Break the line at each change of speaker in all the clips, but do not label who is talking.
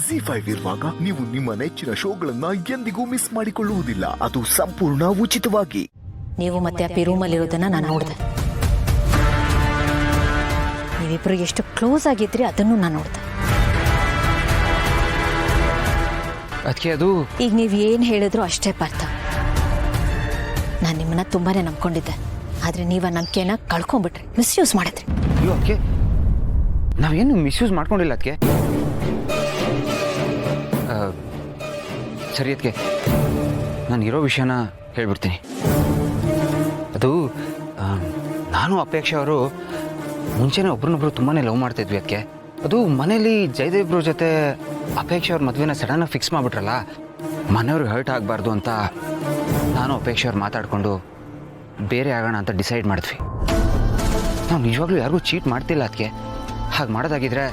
ಜಿ5 ಇರುವಾಗ ನೀವು ನಿಮ್ಮ ನೆಚ್ಚಿನ ಶೋಗಳನ್ನ ಎಂದಿಗೂ ಮಿಸ್ ಮಾಡಿಕೊಳ್ಳುವುದಿಲ್ಲ. ಅದು ಸಂಪೂರ್ಣ ಉಚಿತವಾಗಿ.
ನೀವು ಮತ್ತೆ ಅಪ್ಪಿ ರೂಮಲ್ಲಿ ಇರೋದನ್ನ ನಾನು ನೋಡಿದೆ. ನೀವಿಬ್ರು ಎಷ್ಟು ಕ್ಲೋಸ್ ಆಗಿದ್ರಿ ಅದನ್ನು ನಾನು ನೋಡಿದೆ.
ಅದಕ್ಕೆ ಅದು
ಈಗ ನೀವು ಏನು ಹೇಳಿದ್ರು ಅಷ್ಟೇ ಪಾರ್ಥ. ನಾನು ನಿಮ್ಮನ್ನ ತುಂಬಾನೇ ನಂಬ್ಕೊಂಡಿದ್ದೆ, ಆದ್ರೆ ನೀವು ಆ ನಂಬಿಕೆನ ಕಳ್ಕೊಂಡ್ಬಿಟ್ರಿ, ಮಿಸ್ಯೂಸ್ ಮಾಡಿದ್ರಿ.
ಅಯ್ಯೋ ಅದಕ್ಕೆ ನಾವೇನು ಮಿಸ್ಯೂಸ್ ಮಾಡ್ಕೊಂಡಿಲ್ಲ ಅದಕ್ಕೆ. ಸರಿ ಅದಕ್ಕೆ ನಾನು ಇರೋ ವಿಷಯನ ಹೇಳ್ಬಿಡ್ತೀನಿ. ಅದು ನಾನು ಅಪೇಕ್ಷೆ ಅವರು ಮುಂಚೆನೇ ಒಬ್ರನ್ನೊಬ್ರು ತುಂಬಾ ಲವ್ ಮಾಡ್ತಿದ್ವಿ. ಅದಕ್ಕೆ ಅದು ಮನೇಲಿ ಜಯದೇವ್ರ ಜೊತೆ ಅಪೇಕ್ಷೆ ಅವ್ರ ಮದುವೆನ ಸಡನ್ನಾಗಿ ಫಿಕ್ಸ್ ಮಾಡಿಬಿಟ್ರಲ್ಲ, ಮನೆಯವ್ರಿಗೆ ಹರ್ಟ್ ಆಗಬಾರ್ದು ಅಂತ ನಾನು ಅಪೇಕ್ಷೆ ಅವ್ರು ಮಾತಾಡಿಕೊಂಡು ಬೇರೆ ಆಗೋಣ ಅಂತ ಡಿಸೈಡ್ ಮಾಡಿದ್ವಿ. ನಾವು ನಿಜವಾಗ್ಲೂ ಯಾರಿಗೂ ಚೀಟ್ ಮಾಡ್ತಿಲ್ಲ. ಅದಕ್ಕೆ ಹಾಗೆ ಮಾಡೋದಾಗಿದ್ರೆ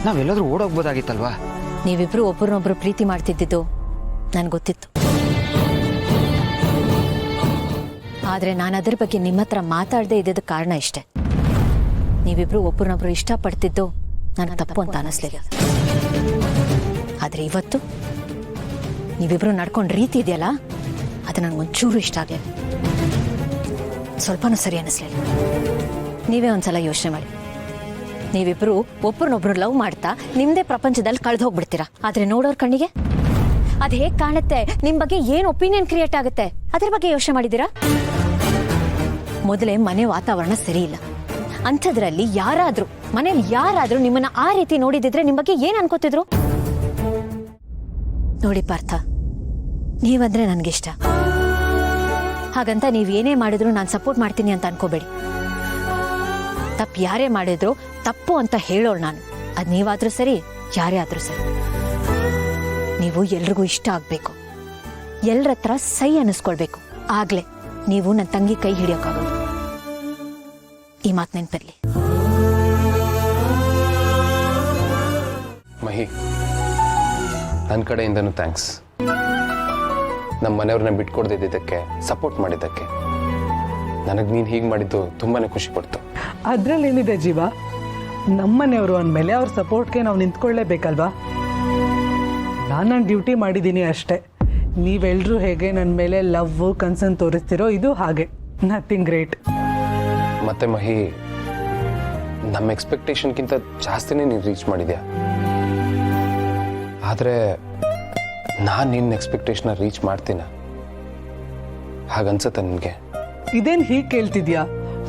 ನಾವೆಲ್ಲಾದ್ರೂ ಓಡೋಗ್ಬೋದಾಗಿತ್ತಲ್ವಾ.
ನೀವಿಬ್ರು ಒಬ್ಬರನ್ನೊಬ್ರು ಪ್ರೀತಿ ಮಾಡ್ತಿದ್ದಿದ್ದು ನನಗೆ ಗೊತ್ತಿತ್ತು, ಆದರೆ ನಾನು ಅದ್ರ ಬಗ್ಗೆ ನಿಮ್ಮ ಹತ್ರ ಮಾತಾಡದೇ ಇದ್ದಿದ್ದ ಕಾರಣ ಇಷ್ಟೆ. ನೀವಿಬ್ರು ಒಬ್ಬರನ್ನೊಬ್ರು ಇಷ್ಟಪಡ್ತಿದ್ದು ನನಗೆ ತಪ್ಪು ಅಂತ ಅನ್ನಿಸ್ಲಿಲ್ಲ. ಆದರೆ ಇವತ್ತು ನೀವಿಬ್ರು ನಡ್ಕೊಂಡು ರೀತಿ ಇದೆಯಲ್ಲ, ಅದು ನನಗೊಂಚೂರು ಇಷ್ಟ ಆಗಲಿಲ್ಲ, ಸ್ವಲ್ಪನೂ ಸರಿ ಅನ್ನಿಸ್ಲಿಲ್ಲ. ನೀವೇ ಒಂದ್ಸಲ ಯೋಚನೆ ಮಾಡಿ. ನೀವಿಬ್ರು ಒಬ್ಬರನ್ನೊಬ್ರು ಲವ್ ಮಾಡ್ತಾ ನಿಮ್ಮದೇ ಪ್ರಪಂಚದಲ್ಲಿ ಕಳೆದು ಹೋಗ್ಬಿಡ್ತೀರಾ. ಆದರೆ ನೋಡೋರ್ ಕಣ್ಣಿಗೆ ಅದು ಹೇಗೆ ಕಾಣುತ್ತೆ, ನಿಮ್ಮ ಬಗ್ಗೆ ಏನು ಒಪಿನಿಯನ್ ಕ್ರಿಯೇಟ್ ಆಗುತ್ತೆ, ಅದ್ರ ಬಗ್ಗೆ ಯೋಚನೆ ಮಾಡಿದ್ದೀರಾ? ಮೊದಲೇ ಮನೆ ವಾತಾವರಣ ಸರಿ ಇಲ್ಲ. ಅಂಥದ್ರಲ್ಲಿ ಮನೇಲಿ ಯಾರಾದ್ರೂ ನಿಮ್ಮನ್ನ ಆ ರೀತಿ ನೋಡಿದಿದ್ರೆ ನಿಮ್ಮ ಬಗ್ಗೆ ಏನು ಅನ್ಕೋತಿದ್ರು? ನೋಡಿ ಪಾರ್ಥ, ನೀವಂದ್ರೆ ನನಗಿಷ್ಟ. ಹಾಗಂತ ನೀವೇನೇ ಮಾಡಿದ್ರು ನಾನು ಸಪೋರ್ಟ್ ಮಾಡ್ತೀನಿ ಅಂತ ಅನ್ಕೋಬೇಡಿ. ತಪ್ಪು ಯಾರೇ ಮಾಡಿದ್ರು ತಪ್ಪು ಅಂತ ಹೇಳೋಳು ನಾನು. ಅದು ನೀವಾದ್ರೂ ಸರಿ, ಯಾರೇ ಆದ್ರೂ ಸರಿ. ನೀವು ಎಲ್ರಿಗೂ ಇಷ್ಟ ಆಗ್ಬೇಕು, ಎಲ್ಲರ ಹತ್ರ ಸೈ ಅನ್ನಿಸ್ಕೊಳ್ಬೇಕು. ಆಗ್ಲೇ ನೀವು ನನ್ನ ತಂಗಿ ಕೈ ಹಿಡಿಯೋಕ್ಕಾಗೋದು. ಈ ಮಾತು ನೆನಪಿರ್ಲಿ.
ಮಹಿ, ನನ್ನ ಕಡೆಯಿಂದನೂ ಥ್ಯಾಂಕ್ಸ್. ನಮ್ಮ ಮನೆಯವ್ರನ್ನ ಬಿಟ್ಕೊಡ್ದಿದ್ದಕ್ಕೆ, ಸಪೋರ್ಟ್ ಮಾಡಿದ್ದಕ್ಕೆ. ನನಗೆ ನೀನು ಹೀಗೆ ಮಾಡಿದ್ದು ತುಂಬಾನೇ ಖುಷಿ ಪಡ್ತು.
ಅದ್ರಲ್ಲೇನಿದೆ ಜೀವ, ನಮ್ಮನೆಯವರು ಅಂದಮೇಲೆ ಅವ್ರ ಸಪೋರ್ಟ್ಗೆ ನಾವು ನಿಂತ್ಕೊಳ್ಳೇಬೇಕಲ್ವಾ. ನಾನು ನನ್ನ ಡ್ಯೂಟಿ ಮಾಡಿದ್ದೀನಿ ಅಷ್ಟೇ. ನೀವೆಲ್ಲರೂ ಹೇಗೆ ನನ್ನ ಮೇಲೆ ಲವ್ ಕನ್ಸರ್ನ್ ತೋರಿಸ್ತಿರೋ, ಇದು ಹಾಗೆ. Nothing great.
ಮತ್ತೆ ಮಹಿ, ನಮ್ಮ ಎಕ್ಸ್ಪೆಕ್ಟೇಷನ್ಗಿಂತ ಜಾಸ್ತಿನೇ ನೀನು ರೀಚ್ ಮಾಡಿದ್ಯಾ. ಆದರೆ ನಾನು ನಿನ್ನ ಎಕ್ಸ್ಪೆಕ್ಟೇಷನ್ನ ರೀಚ್ ಮಾಡ್ತೀನ ಹಾಗನ್ಸುತ್ತೆ ನನಗೆ.
ಇದೇನು ಹೀಗೆ ಕೇಳ್ತಿದ್ಯಾ?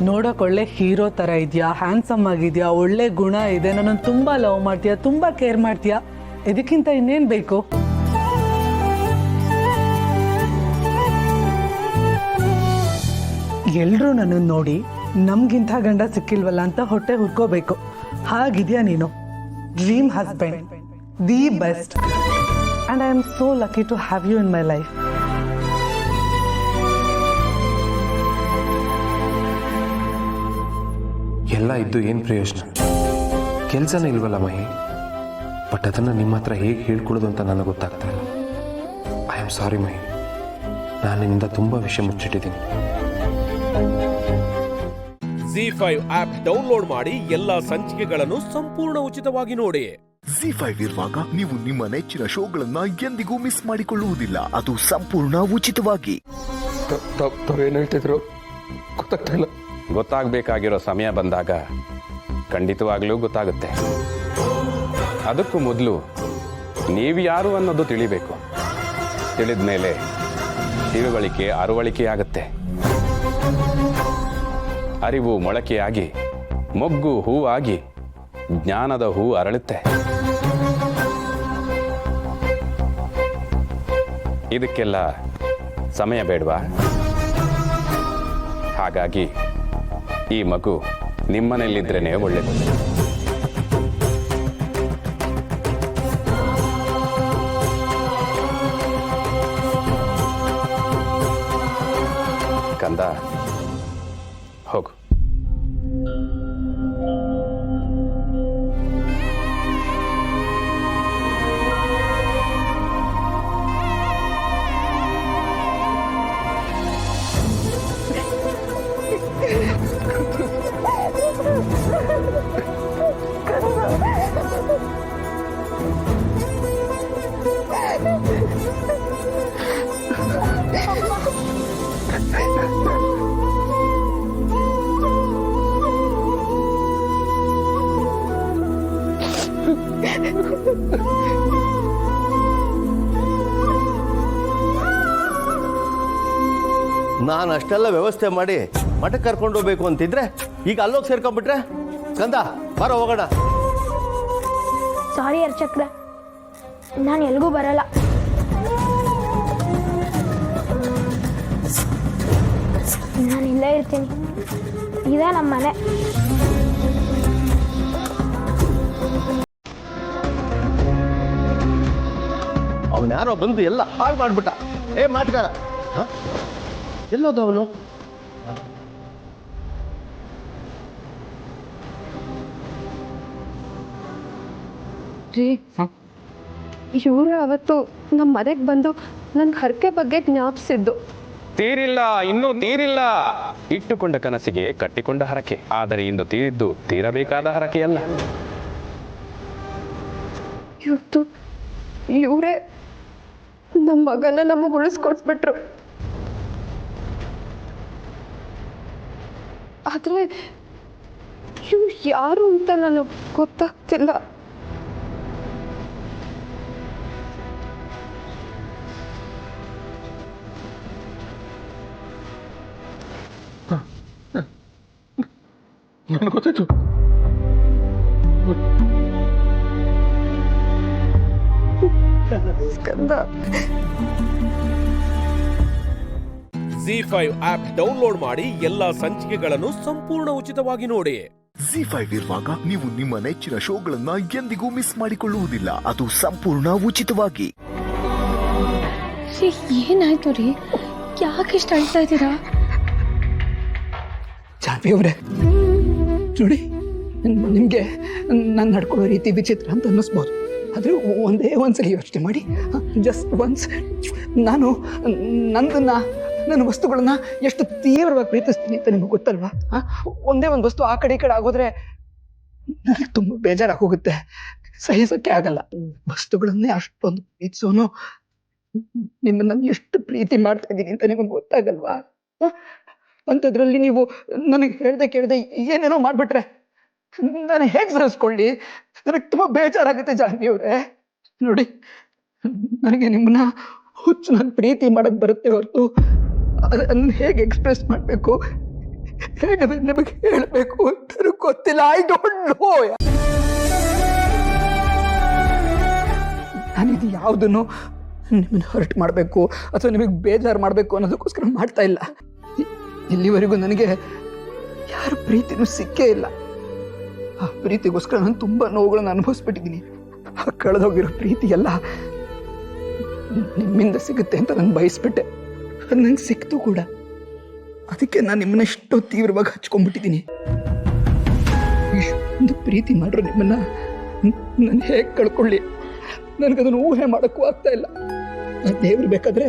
ನೋಡೋಕೆ ಒಳ್ಳೆ ಹೀರೋ ಥರ ಇದೆಯಾ, ಹ್ಯಾಂಡ್ಸಮ್ ಆಗಿದೆಯಾ, ಒಳ್ಳೆ ಗುಣ ಇದೆ, ನನ್ನನ್ನು ತುಂಬ ಲವ್ ಮಾಡ್ತೀಯಾ, ತುಂಬ ಕೇರ್ ಮಾಡ್ತೀಯಾ, ಇದಕ್ಕಿಂತ ಇನ್ನೇನು ಬೇಕು? ಎಲ್ಲರೂ ನನ್ನನ್ನು ನೋಡಿ ನಮ್ಗಿಂತ ಗಂಡ ಸಿಕ್ಕಿಲ್ವಲ್ಲ ಅಂತ ಹೊಟ್ಟೆ ಹುರ್ಕೋಬೇಕು. ಹಾಗಿದ್ಯಾ ನೀನು. Dream husband, the best, and I am so lucky to have you in my life.
ಎಲ್ಲ ಇದ್ದು ಏನು ಪ್ರಯೋಜನ? ಕೆಲಸನೇ ಇಲ್ವಲ್ಲ ಮಹಿ. ಬಟ್ ಅದನ್ನು ನಿಮ್ಮ ಹತ್ರ ಹೇಗೆ ಹೇಳ್ಕೊಳ್ಳೋದು ಅಂತ ನನಗೆ ಗೊತ್ತಾಗ್ತಾ ಇಲ್ಲ. ಐ ಆಮ್ ಸಾರಿ ಮಹಿ, ನಾನು ನಿನ್ನಿಂದ ತುಂಬ ವಿಷಯ ಮುಚ್ಚಿಟ್ಟಿದ್ದೀನಿ.
ಜಿ5 ಆಪ್ ಡೌನ್ಲೋಡ್ ಮಾಡಿ ಎಲ್ಲಾ ಸಂಚಿಕೆಗಳನ್ನು ಸಂಪೂರ್ಣ ಉಚಿತವಾಗಿ ನೋಡಿ.
ಜಿ5 ಇರುವಾಗ ನೀವು ನಿಮ್ಮ ನೆಚ್ಚಿನ ಶೋಗಳನ್ನ ಎಂದಿಗೂ ಮಿಸ್ ಮಾಡಿಕೊಳ್ಳುವುದಿಲ್ಲ. ಅದು ಸಂಪೂರ್ಣ ಉಚಿತವಾಗಿ.
ಏನು ಹೇಳ್ತಿದ್ರು ಗೊತ್ತಾಗ್ತಿಲ್ಲ.
ಗೊತ್ತಾಗಬೇಕಾಗಿರೋ ಸಮಯ ಬಂದಾಗ ಖಂಡಿತವಾಗ್ಲೂ ಗೊತ್ತಾಗುತ್ತೆ. ಅದಕ್ಕೂ ಮೊದಲು ನೀವು ಯಾರು ಅನ್ನೋದು ತಿಳಿಬೇಕು. ತಿಳಿದ ಮೇಲೆ ತಿಳುವಳಿಕೆ ಅರವಳಿಕೆಯಾಗುತ್ತೆ. ಅರಿವು ಮೊಳಕೆಯಾಗಿ, ಮೊಗ್ಗು ಹೂವಾಗಿ, ಜ್ಞಾನದ ಹೂ ಅರಳುತ್ತೆ. ಇದಕ್ಕೆಲ್ಲ ಸಮಯ ಬೇಡವಾ? ಹಾಗಾಗಿ ಈ ಮಗು ನಿಮ್ಮನೇಲಿದ್ರೇನೆ ಒಳ್ಳೆಯದು. ಕಂದ, ಹೋಗು.
ನಾನು ಅಷ್ಟೆಲ್ಲ ವ್ಯವಸ್ಥೆ ಮಾಡಿ ಮಠಕ್ಕೆ ಕರ್ಕೊಂಡು ಹೋಗ್ಬೇಕು ಅಂತಿದ್ರೆ ಈಗ ಅಲ್ಲೋಗಿ ಸೇರ್ಕೊಂಡ್ಬಿಟ್ರೆ ಕಂದ ಬರೋ ಹೋಗೋಣ.
ಸಾರಿ ಅರ್ಚಕ್ರ, ನಾನು ಎಲ್ಗೂ ಬರಲ್ಲ. ನಾನು ಇಲ್ಲೇ ಇರ್ತೀನಿ, ಇದೇ ನಮ್ಮ ಮನೆ.
ಅವನು ಯಾರೋ ಬಂದು ಎಲ್ಲ ಹಾಳು ಮಾಡ್ಬಿಟ್ಟ. ಮಾತುಗಾರ ಎಲ್ಲೋದು ಅವನು?
ರೀ, ಇವರು ಅವತ್ತು ನಮ್ಮ ಮನೆಗೆ ಬಂದು ನನ್ನ ಹರಕೆ ಬಗ್ಗೆ ಜ್ಞಾಪಿಸಿದ್ದು.
ತೀರಿಲ್ಲ, ಇನ್ನೂ ತೀರಿಲ್ಲ. ಇಟ್ಟುಕೊಂಡ ಕನಸಿಗೆ ಕಟ್ಟಿಕೊಂಡ ಹರಕೆ, ಆದರೆ ಇಂದು ತೀರಿದ್ದು ತೀರಬೇಕಾದ ಹರಕೆಯಲ್ಲ.
ಇವತ್ತು ಇವರೇ ನಮ್ಮ ಮಗನ ನಮಗೆ ಉಳಿಸ್ಕೊಟ್ಬಿಟ್ರು. ಆದರೆ ಇವ್ರು ಯಾರು ಅಂತ ನನಗೆ ಗೊತ್ತಾಗ್ತಿಲ್ಲ.
ನನಗೆ ಗೊತ್ತಾಯ್ತು.
ಸ್ಕಂದ,
ZEE5 ಆಪ್ ಡೌನ್ಲೋಡ್ ಮಾಡಿ ಎಲ್ಲಾ ಸಂಚಿಕೆಗಳನ್ನು ಸಂಪೂರ್ಣ ಉಚಿತವಾಗಿ ನೋಡಿ.
ZEE5 ಇರುವಾಗ ನೀವು ನಿಮ್ಮ ನೆಚ್ಚಿನ ಶೋಗಳನ್ನ ಎಂದಿಗೂ ಮಿಸ್ ಮಾಡಿಕೊಳ್ಳುವುದಿಲ್ಲ. ಅದು ಸಂಪೂರ್ಣ ಉಚಿತವಾಗಿ.
ಏನಾಯ್ತು ರೀ? ಯಾಕೆ ಇಷ್ಟ ಅಳ್ತಾ ಇದ್ದೀರಾ?
ಜಾನ್ವಿ ಅವರೇ ನೋಡಿ, ನಿಮಗೆ ನಾನು ನಡ್ಕೊಳ್ಳೋ ರೀತಿ ವಿಚಿತ್ರ ಅಂತ ಅನ್ನಿಸ್ಬೋದು, ಆದರೆ ಒಂದೇ ಒಂದ್ಸಲಿ ಯೋಚನೆ ಮಾಡಿ. Just once. ನಾನು ನನ್ನ ವಸ್ತುಗಳನ್ನ ಎಷ್ಟು ತೀವ್ರವಾಗಿ ಪ್ರೀತಿಸ್ತೀನಿ ಅಂತ ನಿಮಗೆ ಗೊತ್ತಲ್ವಾ? ಒಂದೇ ಒಂದು ವಸ್ತು ಆ ಕಡೆ ಈ ಕಡೆ ಆಗೋದ್ರೆ ನನಗೆ ತುಂಬ ಬೇಜಾರಾಗಿ ಹೋಗುತ್ತೆ, ಸಹಿಸೋಕ್ಕೆ ಆಗಲ್ಲ. ವಸ್ತುಗಳನ್ನೇ ಅಷ್ಟೊಂದು ಪ್ರೀತಿಸೋನು ನಿಮ್ಮನ್ನ ಎಷ್ಟು ಪ್ರೀತಿ ಮಾಡ್ತಾ ಇದ್ದೀನಿ ಅಂತ ನಿಮಗೆ ಗೊತ್ತಾಗಲ್ವಾ? ಅಂಥದ್ರಲ್ಲಿ ನೀವು ನನಗೆ ಕೇಳ್ದೆ ಏನೇನೋ ಮಾಡಿಬಿಟ್ರೆ ನಾನು ಹೇಗೆ ಸಹಿಸ್ಕೊಳ್ಳಿ? ನನಗೆ ತುಂಬ ಬೇಜಾರಾಗುತ್ತೆ ಜಾನ್ವಿ ಅವರೇ. ನೋಡಿ, ನನಗೆ ನಿಮ್ಮನ್ನ ಹುಚ್ಚು ನನ್ನ ಪ್ರೀತಿ ಮಾಡಕ್ಕೆ ಬರುತ್ತೆ ಹೊರತು ಅದನ್ನು ಹೇಗೆ ಎಕ್ಸ್ಪ್ರೆಸ್ ಮಾಡಬೇಕು, ಹೇಗೆ ಅದನ್ನು ನಿಮಗೆ ಹೇಳಬೇಕು ಅಂತ ಗೊತ್ತಿಲ್ಲ. I don't know. ನಾನಿದು ಯಾವುದನ್ನು ನಿಮ್ಮನ್ನು ಹರ್ಟ್ ಮಾಡಬೇಕು ಅಥವಾ ನಿಮಗೆ ಬೇಜಾರು ಮಾಡಬೇಕು ಅನ್ನೋದಕ್ಕೋಸ್ಕರ ಮಾಡ್ತಾ ಇಲ್ಲ. ಇಲ್ಲಿವರೆಗೂ ನನಗೆ ಯಾರ ಪ್ರೀತಿನೂ ಸಿಕ್ಕೇ ಇಲ್ಲ. ಆ ಪ್ರೀತಿಗೋಸ್ಕರ ನಾನು ತುಂಬ ನೋವುಗಳನ್ನು ಅನುಭವಿಸ್ಬಿಟ್ಟಿದ್ದೀನಿ. ಆ ಕಳೆದೋಗಿರೋ ಪ್ರೀತಿ ಎಲ್ಲ ನಿಮ್ಮಿಂದ ಸಿಗುತ್ತೆ ಅಂತ ನಾನು ಬಯಸ್ಬಿಟ್ಟೆ. ಅದು ನಂಗೆ ಸಿಕ್ತು ಕೂಡ. ಅದಕ್ಕೆ ನಾನು ನಿಮ್ಮನ್ನ ಎಷ್ಟೋ ತೀವ್ರವಾಗಿ ಹಚ್ಕೊಂಡ್ಬಿಟ್ಟಿದ್ದೀನಿ. ಇಷ್ಟೊಂದು ಪ್ರೀತಿ ಮಾಡ್ರು ನಿಮ್ಮನ್ನ ನಾನು ಹೇಗೆ ಕಳ್ಕೊಳ್ಳಿ? ನನಗದನ್ನು ಊಹೆ ಮಾಡೋಕ್ಕೂ ಆಗ್ತಾ ಇಲ್ಲ. ನಾನು ದೇವ್ರು ಬೇಕಾದ್ರೆ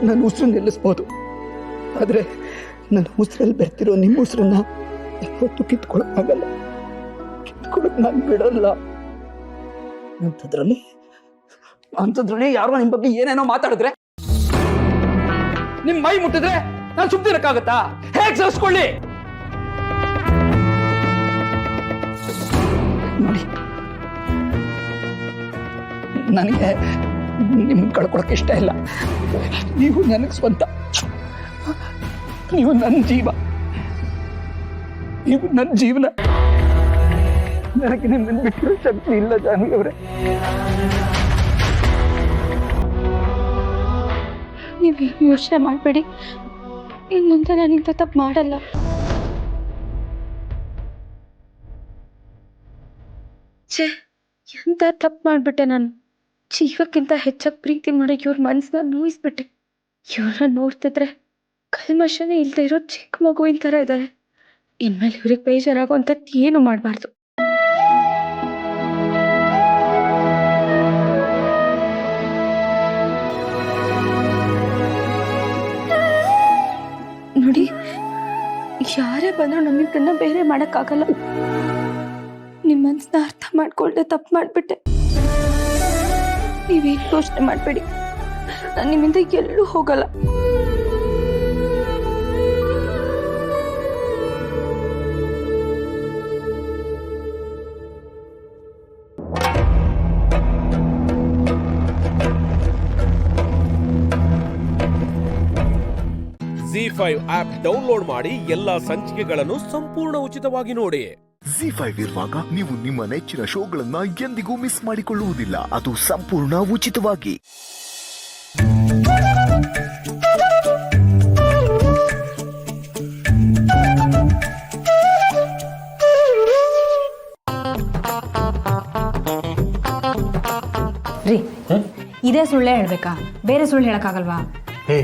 ನಾನು ಉಸಿರು ನಿಲ್ಲಿಸ್ಬೋದು, ಆದರೆ ನನ್ನ ಉಸಿರಲ್ಲಿ ಬೆರ್ತಿರೋ ನಿಮ್ಮ ಉಸಿರನ್ನ ಯಾವತ್ತೂ ಕಿತ್ಕೊಳ್ಳೋಕ್ಕಾಗಲ್ಲ, ಕಿತ್ಕೊಳ್ಳೋಕೆ ನಾನು ಬಿಡಲ್ಲ. ಅಂಥದ್ರಲ್ಲಿ ಯಾರೋ ನಿಮ್ಮ ಬಗ್ಗೆ ಏನೇನೋ ಮಾತಾಡಿದ್ರೆ, ನಿಮ್ಮ ಮೈ ಮುಟ್ಟಿದ್ರೆ ನಾನು ಸುಮ್ತಿರಕ್ಕಾಗತ್ತಾ? ಹೇಗೆ ಸಹಿಸ್ಕೊಳ್ಳಿ? ನೋಡಿ, ನನಗೆ ನಿಮ್ಮನ್ನು ಕಳ್ಕೊಳಕ್ಕೆ ಇಷ್ಟ ಇಲ್ಲ. ನೀವು ನನಗೆ ಸ್ವಂತ, ನೀವು ನನ್ನ ಜೀವ, ನೀವು ನನ್ನ ಜೀವನ. ನನಗೆ ನಿಮ್ಮನ್ನು ಬಿಟ್ಟಿರೋ ಶಕ್ತಿ ಇಲ್ಲ ಜಾನ್ವಿ ಅವರೇ.
ನೀವು ಯೋಚನೆ ಮಾಡಬೇಡಿ, ಇನ್ನು ಮುಂದೆ ನಾನು ಇಂಥ ತಪ್ಪು ಮಾಡಲ್ಲ. ಛೇ, ಎಂಥ ತಪ್ಪು ಮಾಡಿಬಿಟ್ಟೆ ನಾನು. ಜೀವಕ್ಕಿಂತ ಹೆಚ್ಚಾಗಿ ಪ್ರೀತಿ ಮಾಡೋಕೆ ಇವ್ರ ಮನಸ್ಸನ್ನ ನೋಯಿಸ್ಬಿಟ್ಟೆ. ಇವ್ರನ್ನ ನೋಡ್ತಿದ್ರೆ ಕಲ್ಮಶನೇ ಇಲ್ಲದೆ ಇರೋ ಚಿಕ್ಕ ಮಗುವಿನ ಥರ ಇದ್ದಾರೆ. ಇನ್ಮೇಲೆ ಇವ್ರಿಗೆ ಬೇಜಾರಾಗೋ ಅಂಥದ್ದು ಏನು ಮಾಡಬಾರ್ದು. ನೋಡಿ, ಯಾರೇ ಬಂದರೂ ನಮ್ಮಿಬ್ಬರನ್ನ ಬೇರೆ ಮಾಡೋಕ್ಕಾಗಲ್ಲ. ನಿಮ್ಮ ಮನಸ್ಸನ್ನ ಅರ್ಥ ಮಾಡ್ಕೊಳ್ದೆ ತಪ್ಪು ಮಾಡಿಬಿಟ್ಟೆ. ನೀವೇನು ಯೋಚನೆ ಮಾಡಬೇಡಿ, ನಾನು ನಿಮ್ಮಿಂದ ಎಲ್ಲೂ ಹೋಗಲ್ಲ.
ಜಿ5 ಆಪ್ ಡೌನ್ಲೋಡ್ ಮಾಡಿ ಎಲ್ಲಾ ಸಂಚಿಕೆಗಳನ್ನು ಸಂಪೂರ್ಣ ಉಚಿತವಾಗಿ ನೋಡಿ.
ಜಿ5 ಇರುವಾಗ ನೀವು ನಿಮ್ಮ ನೆಚ್ಚಿನ ಶೋಗಳನ್ನ ಎಂದಿಗೂ ಮಿಸ್ ಮಾಡಿಕೊಳ್ಳುವುದಿಲ್ಲ. ಅದು ಸಂಪೂರ್ಣ ಉಚಿತವಾಗಿ.
ರೀ, ಇದೇ ಸುಳ್ಳೇ ಹೇಳ್ಬೇಕಾ? ಬೇರೆ ಸುಳ್ಳು ಹೇಳಕ್ಕಾಗಲ್ವಾ?
ಹೇ,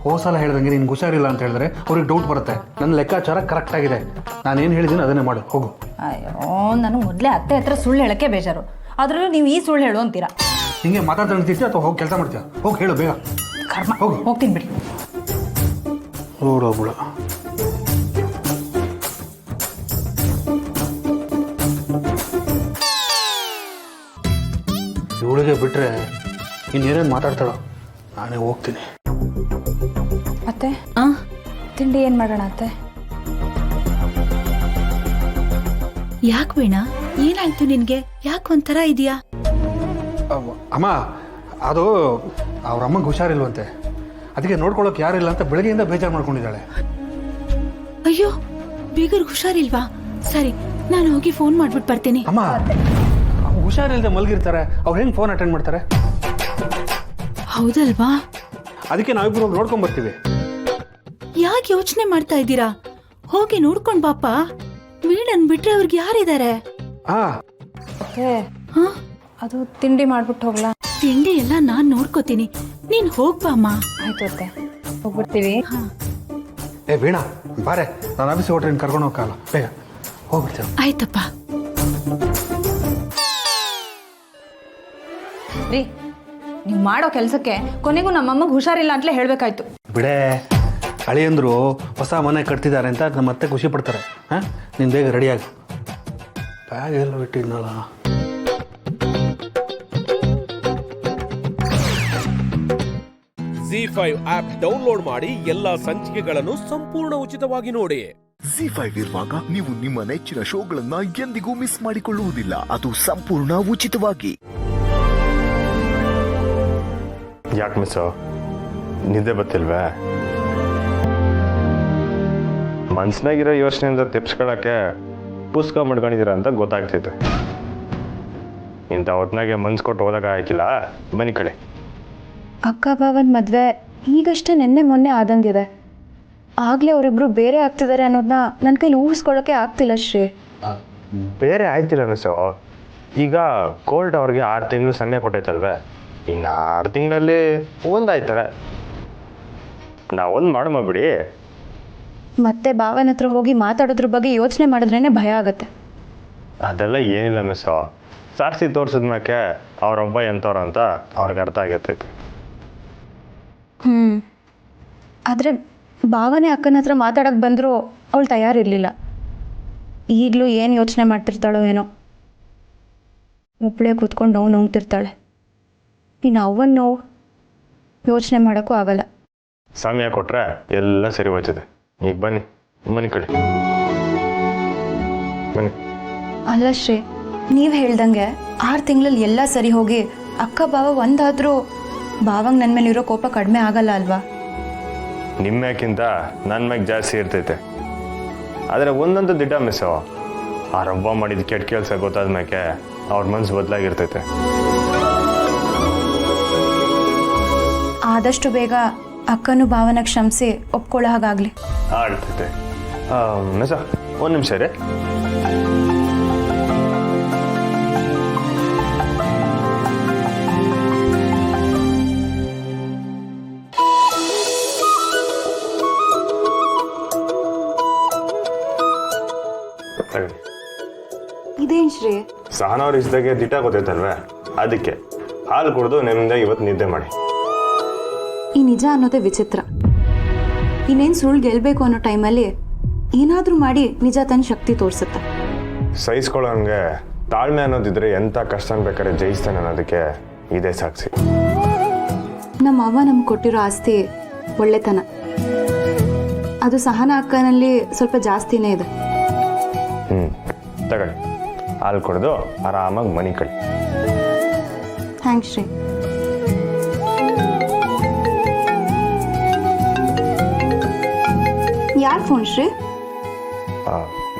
ಹೋಸಲ ಹೇಳ್ದಂಗೆ ನೀನು ಹುಷಾರಿಲ್ಲ ಅಂತ ಹೇಳಿದ್ರೆ ಅವ್ರಿಗೆ ಡೌಟ್ ಬರುತ್ತೆ. ನನ್ನ ಲೆಕ್ಕಾಚಾರ ಕರೆಕ್ಟ್ ಆಗಿದೆ, ನಾನೇನು ಹೇಳಿದ್ದೀನಿ ಅದನ್ನೇ ಮಾಡು, ಹೋಗು.
ಅಯ್ಯೋ, ನನಗೆ ಮೊದಲೇ ಅತ್ತೆ ಹತ್ರ ಸುಳ್ಳು ಹೇಳಕ್ಕೆ ಬೇಜಾರು, ಆದ್ರೂ ನೀವು ಈ ಸುಳ್ಳು ಹೇಳು ಅಂತೀರಾ.
ಹಿಂಗೆ ಮಾತಾಡ್ತಿರ್ತೀಯ ಅಥವಾ ಹೋಗಿ ಕೆಲಸ ಮಾಡ್ತೀಯ? ಹೋಗಿ ಹೇಳು ಬೇಗ.
ಕರ್ಮ,
ಹೋಗು.
ಹೋಗ್ತೀನಿ ಬಿಡಿ.
ನೋಡೋಗ್ಬಿಡ. ಇವಳಿಗೆ ಬಿಟ್ಟರೆ ಇನ್ನೇನೇನು ಮಾತಾಡ್ತಾಳೋ, ನಾನೇ ಹೋಗ್ತೀನಿ.
ಅತ್ತೆ ತಿಂಡಿ ಏನು ಮಾಡೋಣ ಅತ್ತೆ?
ಯಾಕೆ ವೀಣಾ, ಏನಾಯ್ತು ನಿನ್ಗೆ? ಯಾಕೆ ಒಂಥರ ಇದೆಯಾ?
ಅಮ್ಮ, ಅದು ಅವ್ರ ಅಮ್ಮಂಗೆ ಹುಷಾರಿಲ್ವಂತೆ, ಅದಕ್ಕೆ ನೋಡ್ಕೊಳ್ಳೋಕೆ ಯಾರಿಲ್ಲ ಅಂತ ಬೆಳಗ್ಗೆಯಿಂದ ಬೇಜಾರು ಮಾಡ್ಕೊಂಡಿದ್ದಾಳೆ.
ಅಯ್ಯೋ, ಬೀಗರ್ಗೆ ಹುಷಾರಿಲ್ವಾ? ಸರಿ, ನಾನು ಹೋಗಿ ಫೋನ್ ಮಾಡ್ಬಿಟ್ಟು ಬರ್ತೀನಿ.
ಅಮ್ಮ, ಹುಷಾರಿಲ್ಲದೆ ಮಲಗಿರ್ತಾರೆ, ಅವ್ರು ಹೆಂಗೆ ಫೋನ್ ಅಟೆಂಡ್ ಮಾಡ್ತಾರೆ?
ಹೌದಲ್ವಾ?
ಅದಕ್ಕೆ ನಾವಿಬ್ರು ಹೋಗಿ ನೋಡ್ಕೊಂಡ್ ಬರ್ತೀವಿ.
ಯಾಕೆ ಯೋಚನೆ ಮಾಡ್ತಾ ಇದ್ದೀರಾ? ಹೋಗಿ ನೋಡ್ಕೊಂಡ್ ಬಾಪ. ವೀಣನ್ ಬಿಟ್ರೆ ಅವ್ರಿಗೆ ಯಾರಿದ್ದಾರೆ?
ಅತ್ತೆ ಅದು ತಿಂಡಿ ಮಾಡ್ಬಿಟ್ಟು ಹೋಗ್ಲಾ?
ತಿಂಡಿ ಎಲ್ಲ ನಾನ್ ನೋಡ್ಕೋತೀನಿ, ನೀನ್ ಹೋಗ್ಬಾಮ್ಮ.
ಆಯ್ತು ಅತ್ತೆ, ಹೋಗ್ಬಿಡ್ತೀವಿ.
ಏ ವೀಣಾ, ಬಾರೆ, ನಾನು ಆಫೀಸಿಗೆ ಹೊಟ್ರೆ ಕರ್ಕೊಂಡು ಹೋಗಲ್ಲ, ಬೇಗ ಹೋಗ್ಬಿಡ್ತೇವೆ.
ಆಯ್ತಪ್ಪ.
ರೀ, ನೀವು ಮಾಡೋ ಕೆಲಸಕ್ಕೆ ಕೊನೆಗೂ ನಮ್ಮಮ್ಮಗೆ ಹುಷಾರಿಲ್ಲ ಅಂತಲೇ ಹೇಳಬೇಕಾಯ್ತು.
ಬಿಡೇ, ಅಳಿಯಂದ್ರು ಹೊಸ ಮನೆ ಕಟ್ತಿದ್ದಾರೆ ಅಂತ ನಮ್ಮ ಮತ್ತೆ ಖುಷಿ ಪಡ್ತಾರೆ. ಹಾಂ, ನೀನು ಬೇಗ ರೆಡಿಯಾಗಿ. ಬ್ಯಾಗ್ ಎಲ್ಲ ಬಿಟ್ಟಿದ್ನಲ್ಲ.
ಜಿ5 ಆಪ್ ಡೌನ್ಲೋಡ್ ಮಾಡಿ ಎಲ್ಲಾ ಸಂಚಿಕೆಗಳನ್ನು ಸಂಪೂರ್ಣ ಉಚಿತವಾಗಿ ನೋಡಿ.
ಜಿ5 ಇರುವಾಗ ನೀವು ನಿಮ್ಮ ನೆಚ್ಚಿನ ಶೋಗಳನ್ನ ಎಂದಿಗೂ ಮಿಸ್ ಮಾಡಿಕೊಳ್ಳುವುದಿಲ್ಲ. ಅದು ಸಂಪೂರ್ಣ ಉಚಿತವಾಗಿ.
ಯಾಕೆ ಮಿಸ್ಸು, ನಿದ್ದೆ ಬತ್ತಿಲ್ವೇ? ಮನ್ಸಿನಾಗಿರೋ ಯೋಚನೆಯಿಂದ ತೆಪ್ಸ್ಕೊಳಕ್ಕೆ ಪುಸ್ತಕ ಮಾಡ್ಕೊಂಡಿದ್ದೀರ ಅಂತ ಗೊತ್ತಾಗ್ತೈತೆ. ಇಂಥ ಹೊತ್ನಾಗೆ ಮನ್ಸು ಕೊಟ್ಟು ಹೋದಾಗ ಆಯ್ಕಿಲ್ಲ, ಬನ್ನಿ ಕಡೆ.
ಅಕ್ಕ ಭಾವನ ಮದುವೆ ಈಗಷ್ಟೇ ನೆನ್ನೆ ಮೊನ್ನೆ ಆದಂಗಿದೆ. ಆಗಲೇ ಅವರಿಬ್ರು ಬೇರೆ ಆಗ್ತಿದ್ದಾರೆ ಅನ್ನೋದನ್ನ ನನ್ನ ಕೈಲಿ ಊಹಿಸ್ಕೊಳ್ಳೋಕೆ ಆಗ್ತಿಲ್ಲ ಶ್ರೀ.
ಬೇರೆ ಆಯ್ತಿಲ್ಲ ಮಿಸ್ಸು. ಈಗ ಕೋರ್ಟ್ ಅವ್ರಿಗೆ 6 ತಿಂಗಳು ಸಮಯ ಕೊಟ್ಟೈತಲ್ವೇ, ಇನ್ನು 6 ತಿಂಗಳಲ್ಲಿ ಒಂದಾಯ್ತಾರೆ. ನಾವೊಂದು ಮಾಡಮ್ಮ ಬಿಡಿ.
ಮತ್ತೆ ಭಾವನ ಹತ್ರ ಹೋಗಿ ಮಾತಾಡೋದ್ರ ಬಗ್ಗೆ ಯೋಚನೆ ಮಾಡಿದ್ರೇ ಭಯ ಆಗತ್ತೆ.
ಅದೆಲ್ಲ ಏನಿಲ್ಲ ಮಿಸ್ಸು, ಸಾರಿಸಿ ತೋರಿಸಿದ್ಮೇಲೆ ಅವ್ರೊಬ್ಬ ಎಂಥವ್ರು ಅಂತ ಅವ್ರಿಗೆ ಅರ್ಥ ಆಗತ್ತೈತೆ.
ಆದರೆ ಭಾವನೆ ಅಕ್ಕನ ಹತ್ರ ಮಾತಾಡೋಕೆ ಬಂದರೂ ಅವಳು ತಯಾರಿರಲಿಲ್ಲ. ಈಗಲೂ ಏನು ಯೋಚನೆ ಮಾಡ್ತಿರ್ತಾಳೋ ಏನೋ. ಒಬ್ಬಳೇ ಕೂತ್ಕೊಂಡು ನೋವು ನುಂಗ್ತಿರ್ತಾಳೆ. ಇನ್ನು ಅವನ ನೋವು ಯೋಚನೆ ಮಾಡೋಕ್ಕೂ ಆಗಲ್ಲ.
ಸಮಯ ಕೊಟ್ಟರೆ ಎಲ್ಲ ಸರಿ ಹೋಗ್ತದೆ. ಈಗ ಬನ್ನಿ, ಮನೆ ಕಡೆ ಬನ್ನಿ.
ಅಲ್ಲ ಶ್ರೀ, ನೀವು ಹೇಳ್ದಂಗೆ 6 ತಿಂಗಳಲ್ಲಿ ಎಲ್ಲ ಸರಿ ಹೋಗಿ ಅಕ್ಕ ಭಾವ ಒಂದಾದರೂ ಭಾವಂಗೆ ನನ್ನ ಮೇಲೆ ಇರೋ ಕೋಪ ಕಡಿಮೆ ಆಗಲ್ಲ ಅಲ್ವಾ?
ನಿಮ್ಮ್ಯಾಕಿಂತ ನನ್ನ ಮ್ಯಾಗ ಜಾಸ್ತಿ ಇರ್ತೈತೆ. ಆದರೆ ಒಂದೊಂದು ದಿಡ್ಡ ಮಿಸ್ಸು, ಆ ರವ್ವ ಮಾಡಿದ ಕೆಟ್ಟ ಕೆಲಸ ಗೊತ್ತಾದ ಮ್ಯಾಕೆ ಅವ್ರ ಮನ್ಸು ಬದಲಾಗಿರ್ತೈತೆ.
ಆದಷ್ಟು ಬೇಗ ಅಕ್ಕನೂ ಭಾವನ ಕ್ಷಮಿಸಿ ಒಪ್ಕೊಳ್ಳೋ ಹಾಗಾಗಲಿ.
ಆಡ್ತೈತೆ ಮಿಸ. ಒಂದು ನಿಮಿಷ ರೀ.
ಇದೇನು ಶ್ರೀ?
ಸಹನವ್ರ ಇಷ್ಟಾಗೆ ದಿಟ್ಟ ಗೊತ್ತೈತಲ್ವೇ, ಅದಕ್ಕೆ ಹಾಲು ಕುಡಿದು ನಿಮ್ಮಿಂದ ಇವತ್ತು ನಿದ್ದೆ ಮಾಡಿ.
ಈ ನಿಜ ಅನ್ನೋದೇ ವಿಚಿತ್ರ. ಇನ್ನೇನು ಸುಳ್ಳು ಗೆಲ್ಲಬೇಕು ಅನ್ನೋ ಟೈಮಲ್ಲಿ ಏನಾದರೂ ಮಾಡಿ ನಿಜ ತನ್ನ ಶಕ್ತಿ ತೋರಿಸುತ್ತೆ.
ಸಹಿಸ್ಕೊಳ್ಳೋಂಗೆ ತಾಳ್ಮೆ ಅನ್ನೋದಿದ್ರೆ ಎಂಥ ಕಷ್ಟ ಬೇಕಾದ್ರೆ ಜಯಿಸ್ತಾನೆ ಅನ್ನೋದಕ್ಕೆ ಇದೇ ಸಾಕ್ಷಿ.
ನಮ್ಮ ಅವ್ವ ನಮ್ಗೆ ಕೊಟ್ಟಿರೋ ಆಸ್ತಿ ಒಳ್ಳೆತನ. ಅದು ಸಹನ ಅಕ್ಕನಲ್ಲಿ ಸ್ವಲ್ಪ ಜಾಸ್ತಿನೇ ಇದೆ.
ತಗೊಳ್ಳಿ, ಹಾಲು ಕುಡಿದು ಆರಾಮಾಗಿ ಮನೆ ಕಡೆ.
ಥ್ಯಾಂಕ್ಸ್ ಶ್ರೀ.
ಯಾರು ಫೋನ್ ಶ್ರೀ?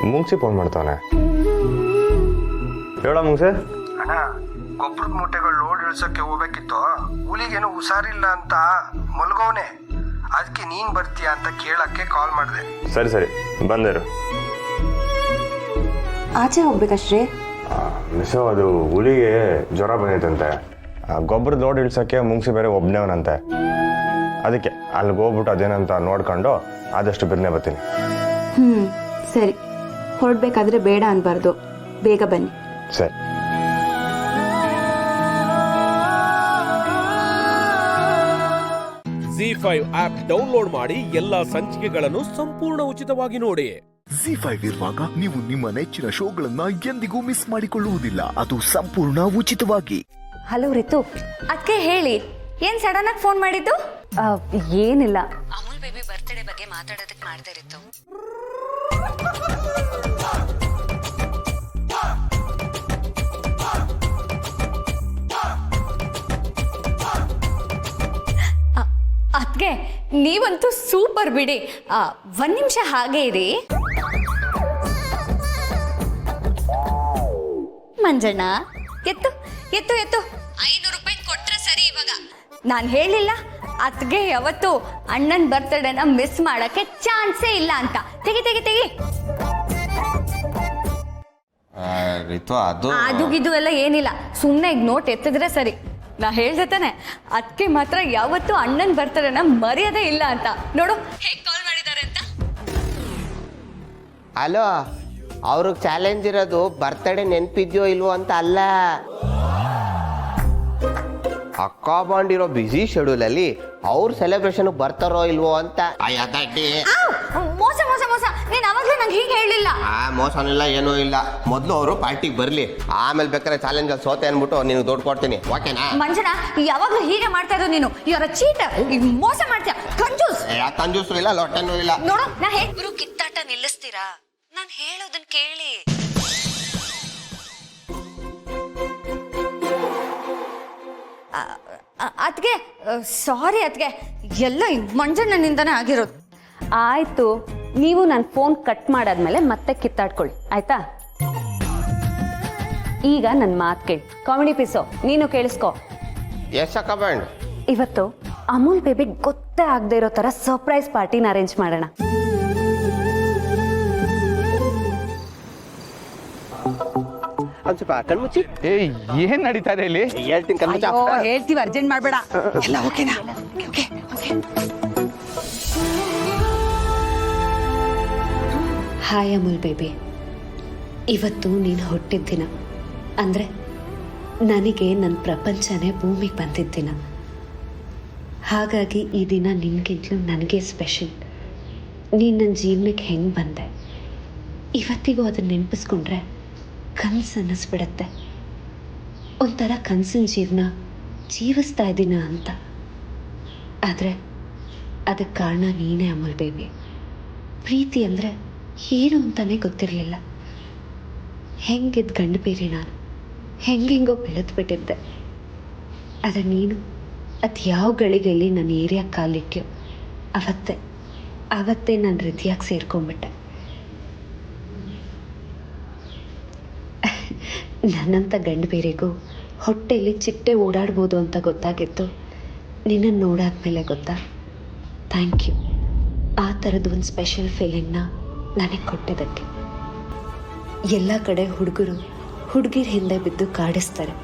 ಮುಂಗ್ಸಿ ಫೋನ್ ಮಾಡ್ತಾವನೆ. ಹೇಳ ಮುಂಗ್ಸೆ.
ಅಣ್ಣ, ಗೊಬ್ಬರದ ಮೂಟೆಗಳು ಲೋಡ್ ಇಳ್ಸೋಕ್ಕೆ ಹೋಗ್ಬೇಕಿತ್ತು. ಹುಲಿಗೇನು ಹುಷಾರಿಲ್ಲ ಅಂತ ಮಲ್ಗೋನೆ. ಅದಕ್ಕೆ ನೀನು ಬರ್ತೀಯಾ ಅಂತ ಕೇಳಕ್ಕೆ ಕಾಲ್ ಮಾಡಿದೆ.
ಸರಿ ಸರಿ ಬಂದರು.
ಆಚೆ ಹೋಗ್ಬೇಕಶ್ರೀ?
ಮಿಸೋ ಅದು ಹುಲಿಗೆ ಜ್ವರ ಬಂದೈತಂತೆ. ಗೊಬ್ಬರದ ಲೋಡ್ ಇಳ್ಸೋಕ್ಕೆ ಮುಂಗ್ಸಿ ಬೇರೆ ಒಬ್ಬನೇವನಂತೆ. ಅದಕ್ಕೆ ಅಲ್ಲಿಗೆ ಹೋಗ್ಬಿಟ್ಟು ಅದೇನಂತ ನೋಡ್ಕೊಂಡು ಆದಷ್ಟು ಬಿರ್ನೆ ಬರ್ತೀನಿ.
ಸರಿ, ಹೊರಡ್ಬೇಕಾದ್ರೆ ಬೇಡ ಅನ್ಬಾರ್ದು, ಬೇಗ ಬನ್ನಿ.
ಸರಿ.
ZEE5 ಆಪ್ ಡೌನ್ಲೋಡ್ ಮಾಡಿ ಎಲ್ಲಾ ಸಂಚಿಕೆಗಳನ್ನು ಸಂಪೂರ್ಣ ಉಚಿತವಾಗಿ ನೋಡಿ.
ZEE5 ಇರುವಾಗ ನೀವು ನಿಮ್ಮ ನೆಚ್ಚಿನ ಶೋಗಳನ್ನ ಎಂದಿಗೂ ಮಿಸ್ ಮಾಡಿಕೊಳ್ಳುವುದಿಲ್ಲ. ಅದು ಸಂಪೂರ್ಣ ಉಚಿತವಾಗಿ.
ಹಲೋ ರಿತು.
ಅದಕ್ಕೆ ಹೇಳಿ, ಏನ್ ಸಡನ್ ಆಗಿ ಫೋನ್ ಮಾಡಿದ್ದು?
ಏನಿಲ್ಲ,
ಅಮೂಲ್ ಬೇಬಿ ಬರ್ತ್ಡೇ ಬಗ್ಗೆ ಮಾತಾಡೋದಕ್ಕೆ ಮಾಡ್ತಾ ಇತ್ತು.
ಅದಕ್ಕೆ ನೀವಂತೂ ಸೂಪರ್ ಬಿಡಿ. ಒಂದ್ ನಿಮಿಷ ಹಾಗೆ ಇರಿ. ಮಂಜಣ್ಣ, ಎತ್ತು ಎತ್ತು ಎತ್ತು. 500 ರೂಪಾಯಿ ಕೊಟ್ರೆ ಸರಿ. ಇವಾಗ ನಾನು ಹೇಳಿಲ್ಲ ಅತ್ಗೆ ಯಾವತ್ತು ಅಣ್ಣನ ಬರ್ತಡೇನ ಮಿಸ್ ಮಾಡಕ್ಕೆ ಚಾನ್ಸೇ ಇಲ್ಲ ಅಂತ. ತೆಗಿ ತೆಗಿ ತೆಗಿ. ಅದು ಇದು ಎಲ್ಲ ಏನಿಲ್ಲ, ಸುಮ್ಮನೆ ಈಗ ನೋಟ್ ಎತ್ತಿದ್ರೆ ಸರಿ. ನಾ ಹೇಳ್ದೆ ತಾನೆ, ಅದಕ್ಕೆ ಮಾತ್ರ ಯಾವತ್ತು ಅಣ್ಣನ ಬರ್ತಡೇನ ಮರ್ಯಾದೆ ಇಲ್ಲ ಅಂತ. ನೋಡು ಹೇಗೆ ಕಾಲ್ ಮಾಡಿದ್ದಾರೆ ಅಂತ.
ಹಲೋ, ಅವ್ರಿಗೆ ಚಾಲೆಂಜ್ ಇರೋದು ಬರ್ತಡೇ ನೆನಪಿದ್ಯೋ ಇಲ್ವೋ ಅಂತ ಅಲ್ಲ. ಅಕ್ಕ ಬಂದಿರೋ ಬ್ಯುಸಿ ಶೆಡ್ಯೂಲಲ್ಲಿ ಅವ್ರ ಸೆಲೆಬ್ರೇಷನ್ ಬರ್ತಾರೋ ಇಲ್ವೋ ಅಂತ.
ಮೋಸ ಮೋಸ ಮೋಸ. ನೀನು ಅವಾಗಲೇ ನಂಗೆ ಹೀಗೆ ಹೇಳಿಲ್ಲ.
ಮೋಸನಿಲ್ಲ, ಏನೂ ಇಲ್ಲ. ಮೊದಲು ಅವರು ಪಾರ್ಟಿಗೆ ಬರಲಿ, ಆಮೇಲೆ ಬೇಕಾದ್ರೆ ಚಾಲೆಂಜ್ ಅಲ್ಲಿ ಸೋತೆ ಅನ್ಬಿಟ್ಟು ನಿನಗೆ ದುಡ್ಡು ಕೊಡ್ತೀನಿ, ಓಕೆನಾ?
ಮಂಜನ, ಯಾವಾಗಲೂ ಹೀಗೆ ಮಾಡ್ತಾ ಇರೋ ನೀನು. ಇವರ ಚೀಟರ್, ಮೋಸ ಮಾಡ್ತೀಯ, ಕಂಜೂಸ್.
ಕಂಜೂಸು ಇಲ್ಲ, ಲೊಟ್ಟನೂ ಇಲ್ಲ.
ನೋಡು, ನಾ ಹೇಗೆ
ಇಬ್ರು ಕಿತ್ತಾಟ ನಿಲ್ಲಿಸ್ತೀರಾ? ನಾನು ಹೇಳೋದನ್ನ ಕೇಳಿ.
ಅದಕ್ಕೆ ಸಾರಿ ಅದಕ್ಕೆ, ಎಲ್ಲ ಮಂಜಣ್ಣನಿಂದನೇ ಆಗಿರೋದು.
ಆಯ್ತು, ನೀವು ನನ್ನ ಫೋನ್ ಕಟ್ ಮಾಡಾದ್ಮೇಲೆ ಮತ್ತೆ ಕಿತ್ತಾಡ್ಕೊಳ್ಳಿ, ಆಯ್ತಾ? ಈಗ ನನ್ನ ಮಾತು ಕೇಳಿ. ಕಾಮಿಡಿ ಪೀಸು ನೀನು ಕೇಳಿಸ್ಕೊ. ಇವತ್ತು ಅಮೂಲ್ ಬೇಬಿ ಗೊತ್ತೇ ಆಗದೆ ಇರೋ ಥರ ಸರ್ಪ್ರೈಸ್ ಪಾರ್ಟಿನ ಅರೇಂಜ್ ಮಾಡೋಣ.
ಕಣ್ಮುಚ್ಚಿ.
ಏನ್ ನಡೀತಾ ಇದೆ ಇಲ್ಲಿ?
ಹೇಳ್ತೀನಿ ಕಣ್ಮುಚ್ಚ.
ಹೇಳ್ತೀವಿ, ಅರ್ಜೆಂಟ್ ಮಾಡಬೇಡ. ಎಲ್ಲ ಓಕೆನಾ?
ಹಾಯ್ ಅಮೂಲ್ ಬೇಬಿ, ಇವತ್ತು ನೀನು ಹುಟ್ಟಿದ ದಿನ. ಅಂದರೆ ನನಗೆ ನನ್ನ ಪ್ರಪಂಚನೇ ಭೂಮಿಗೆ ಬಂದಿದ್ದ ದಿನ. ಹಾಗಾಗಿ ಈ ದಿನ ನಿನಗಿಂತಲೂ ನನಗೆ ಸ್ಪೆಷಲ್. ನೀನು ನನ್ನ ಜೀವನಕ್ಕೆ ಹೆಂಗೆ ಬಂದೆ, ಇವತ್ತಿಗೂ ಅದನ್ನು ನೆನಪಿಸ್ಕೊಂಡ್ರೆ ಕನಸು ಅನ್ನಿಸ್ಬಿಡತ್ತೆ. ಒಂಥರ ಕನಸಿನ ಜೀವನ ಜೀವಿಸ್ತಾ ಇದ್ದೀನ ಅಂತ. ಆದರೆ ಅದಕ್ಕೆ ಕಾರಣ ನೀನೇ ಅಮೂಲ್ ಬೇಬಿ. ಪ್ರೀತಿ ಅಂದರೆ ಏನು ಅಂತಲೇ ಗೊತ್ತಿರಲಿಲ್ಲ. ಹೆಂಗಿದ್ದು ಗಂಡು ಬೇರೆ ನಾನು, ಹೆಂಗೆಂಗೋ ಬೆಳೆದ್ಬಿಟ್ಟಿದ್ದೆ. ಆದರೆ ನೀನು ಅದು ಯಾವ ಗಳಿಗೆಯಲ್ಲಿ ನನ್ನ ಏರಿಯಾಗೆ ಕಾಲಿಟ್ಯೋ ಅವತ್ತೇ ನಾನು ಹೃದಯಕ್ಕೆ ಸೇರ್ಕೊಂಡ್ಬಿಟ್ಟೆ. ನನ್ನಂಥ ಗಂಡು ಬೇರೆಗೂ ಹೊಟ್ಟೆಯಲ್ಲಿ ಚಿಟ್ಟೆ ಓಡಾಡ್ಬೋದು ಅಂತ ಗೊತ್ತಾಗಿತ್ತು ನಿನ್ನನ್ನು ನೋಡಾದ್ಮೇಲೆ. ಗೊತ್ತಾ? Thank you. ಆ ಥರದ್ದು ಒಂದು ಸ್ಪೆಷಲ್ ಫೀಲಿಂಗ್ನ ನನಗೆ ಕೊಟ್ಟಿದ್ದಕ್ಕೆ. ಎಲ್ಲ ಕಡೆ ಹುಡುಗರು ಹುಡುಗಿರ ಹಿಂದೆ ಬಿದ್ದು ಕಾಡಿಸ್ತಾರೆ,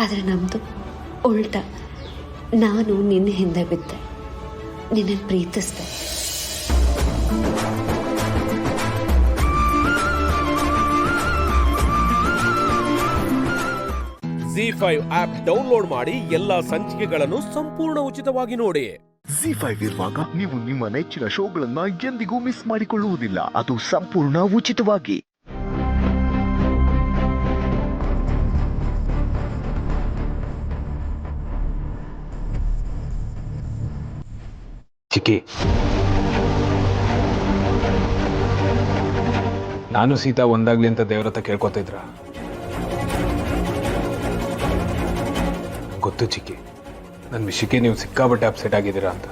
ಆದರೆ ನಮ್ಮದು ಉಲ್ಟಾ. ನಾನು ನಿನ್ನ ಹಿಂದೆ ಬಿದ್ದೆ, ನಿನ್ನನ್ನು ಪ್ರೀತಿಸ್ದೆ.
ZEE5 ಆಪ್ ಡೌನ್ಲೋಡ್ ಮಾಡಿ ಎಲ್ಲಾ ಸಂಚಿಕೆಗಳನ್ನು ಸಂಪೂರ್ಣ ಉಚಿತವಾಗಿ ನೋಡಿ.
ZEE5 ಇರುವಾಗ ನೀವು ನಿಮ್ಮ ನೆಚ್ಚಿನ ಶೋಗಳನ್ನ ಎಂದಿಗೂ ಮಿಸ್ ಮಾಡಿಕೊಳ್ಳುವುದಿಲ್ಲ. ಅದು ಸಂಪೂರ್ಣ ಉಚಿತವಾಗಿ.
ಚಿಕ್ಕಿ, ನಾನು ಸೀತಾ ಒಂದಾಗ್ಲಿ ಅಂತ ದೇವ್ರ ಹತ್ರ ಕೇಳ್ಕೊತಿದ್ರ? ಗೊತ್ತು ಚಿಕ್ಕಿ, ನನ್ನ ವಿಷಯಕ್ಕೆ ನೀವು ಸಿಕ್ಕಾಬಟ್ಟೆ ಅಪ್ಸೆಟ್ ಆಗಿದ್ದೀರಾ ಅಂತ.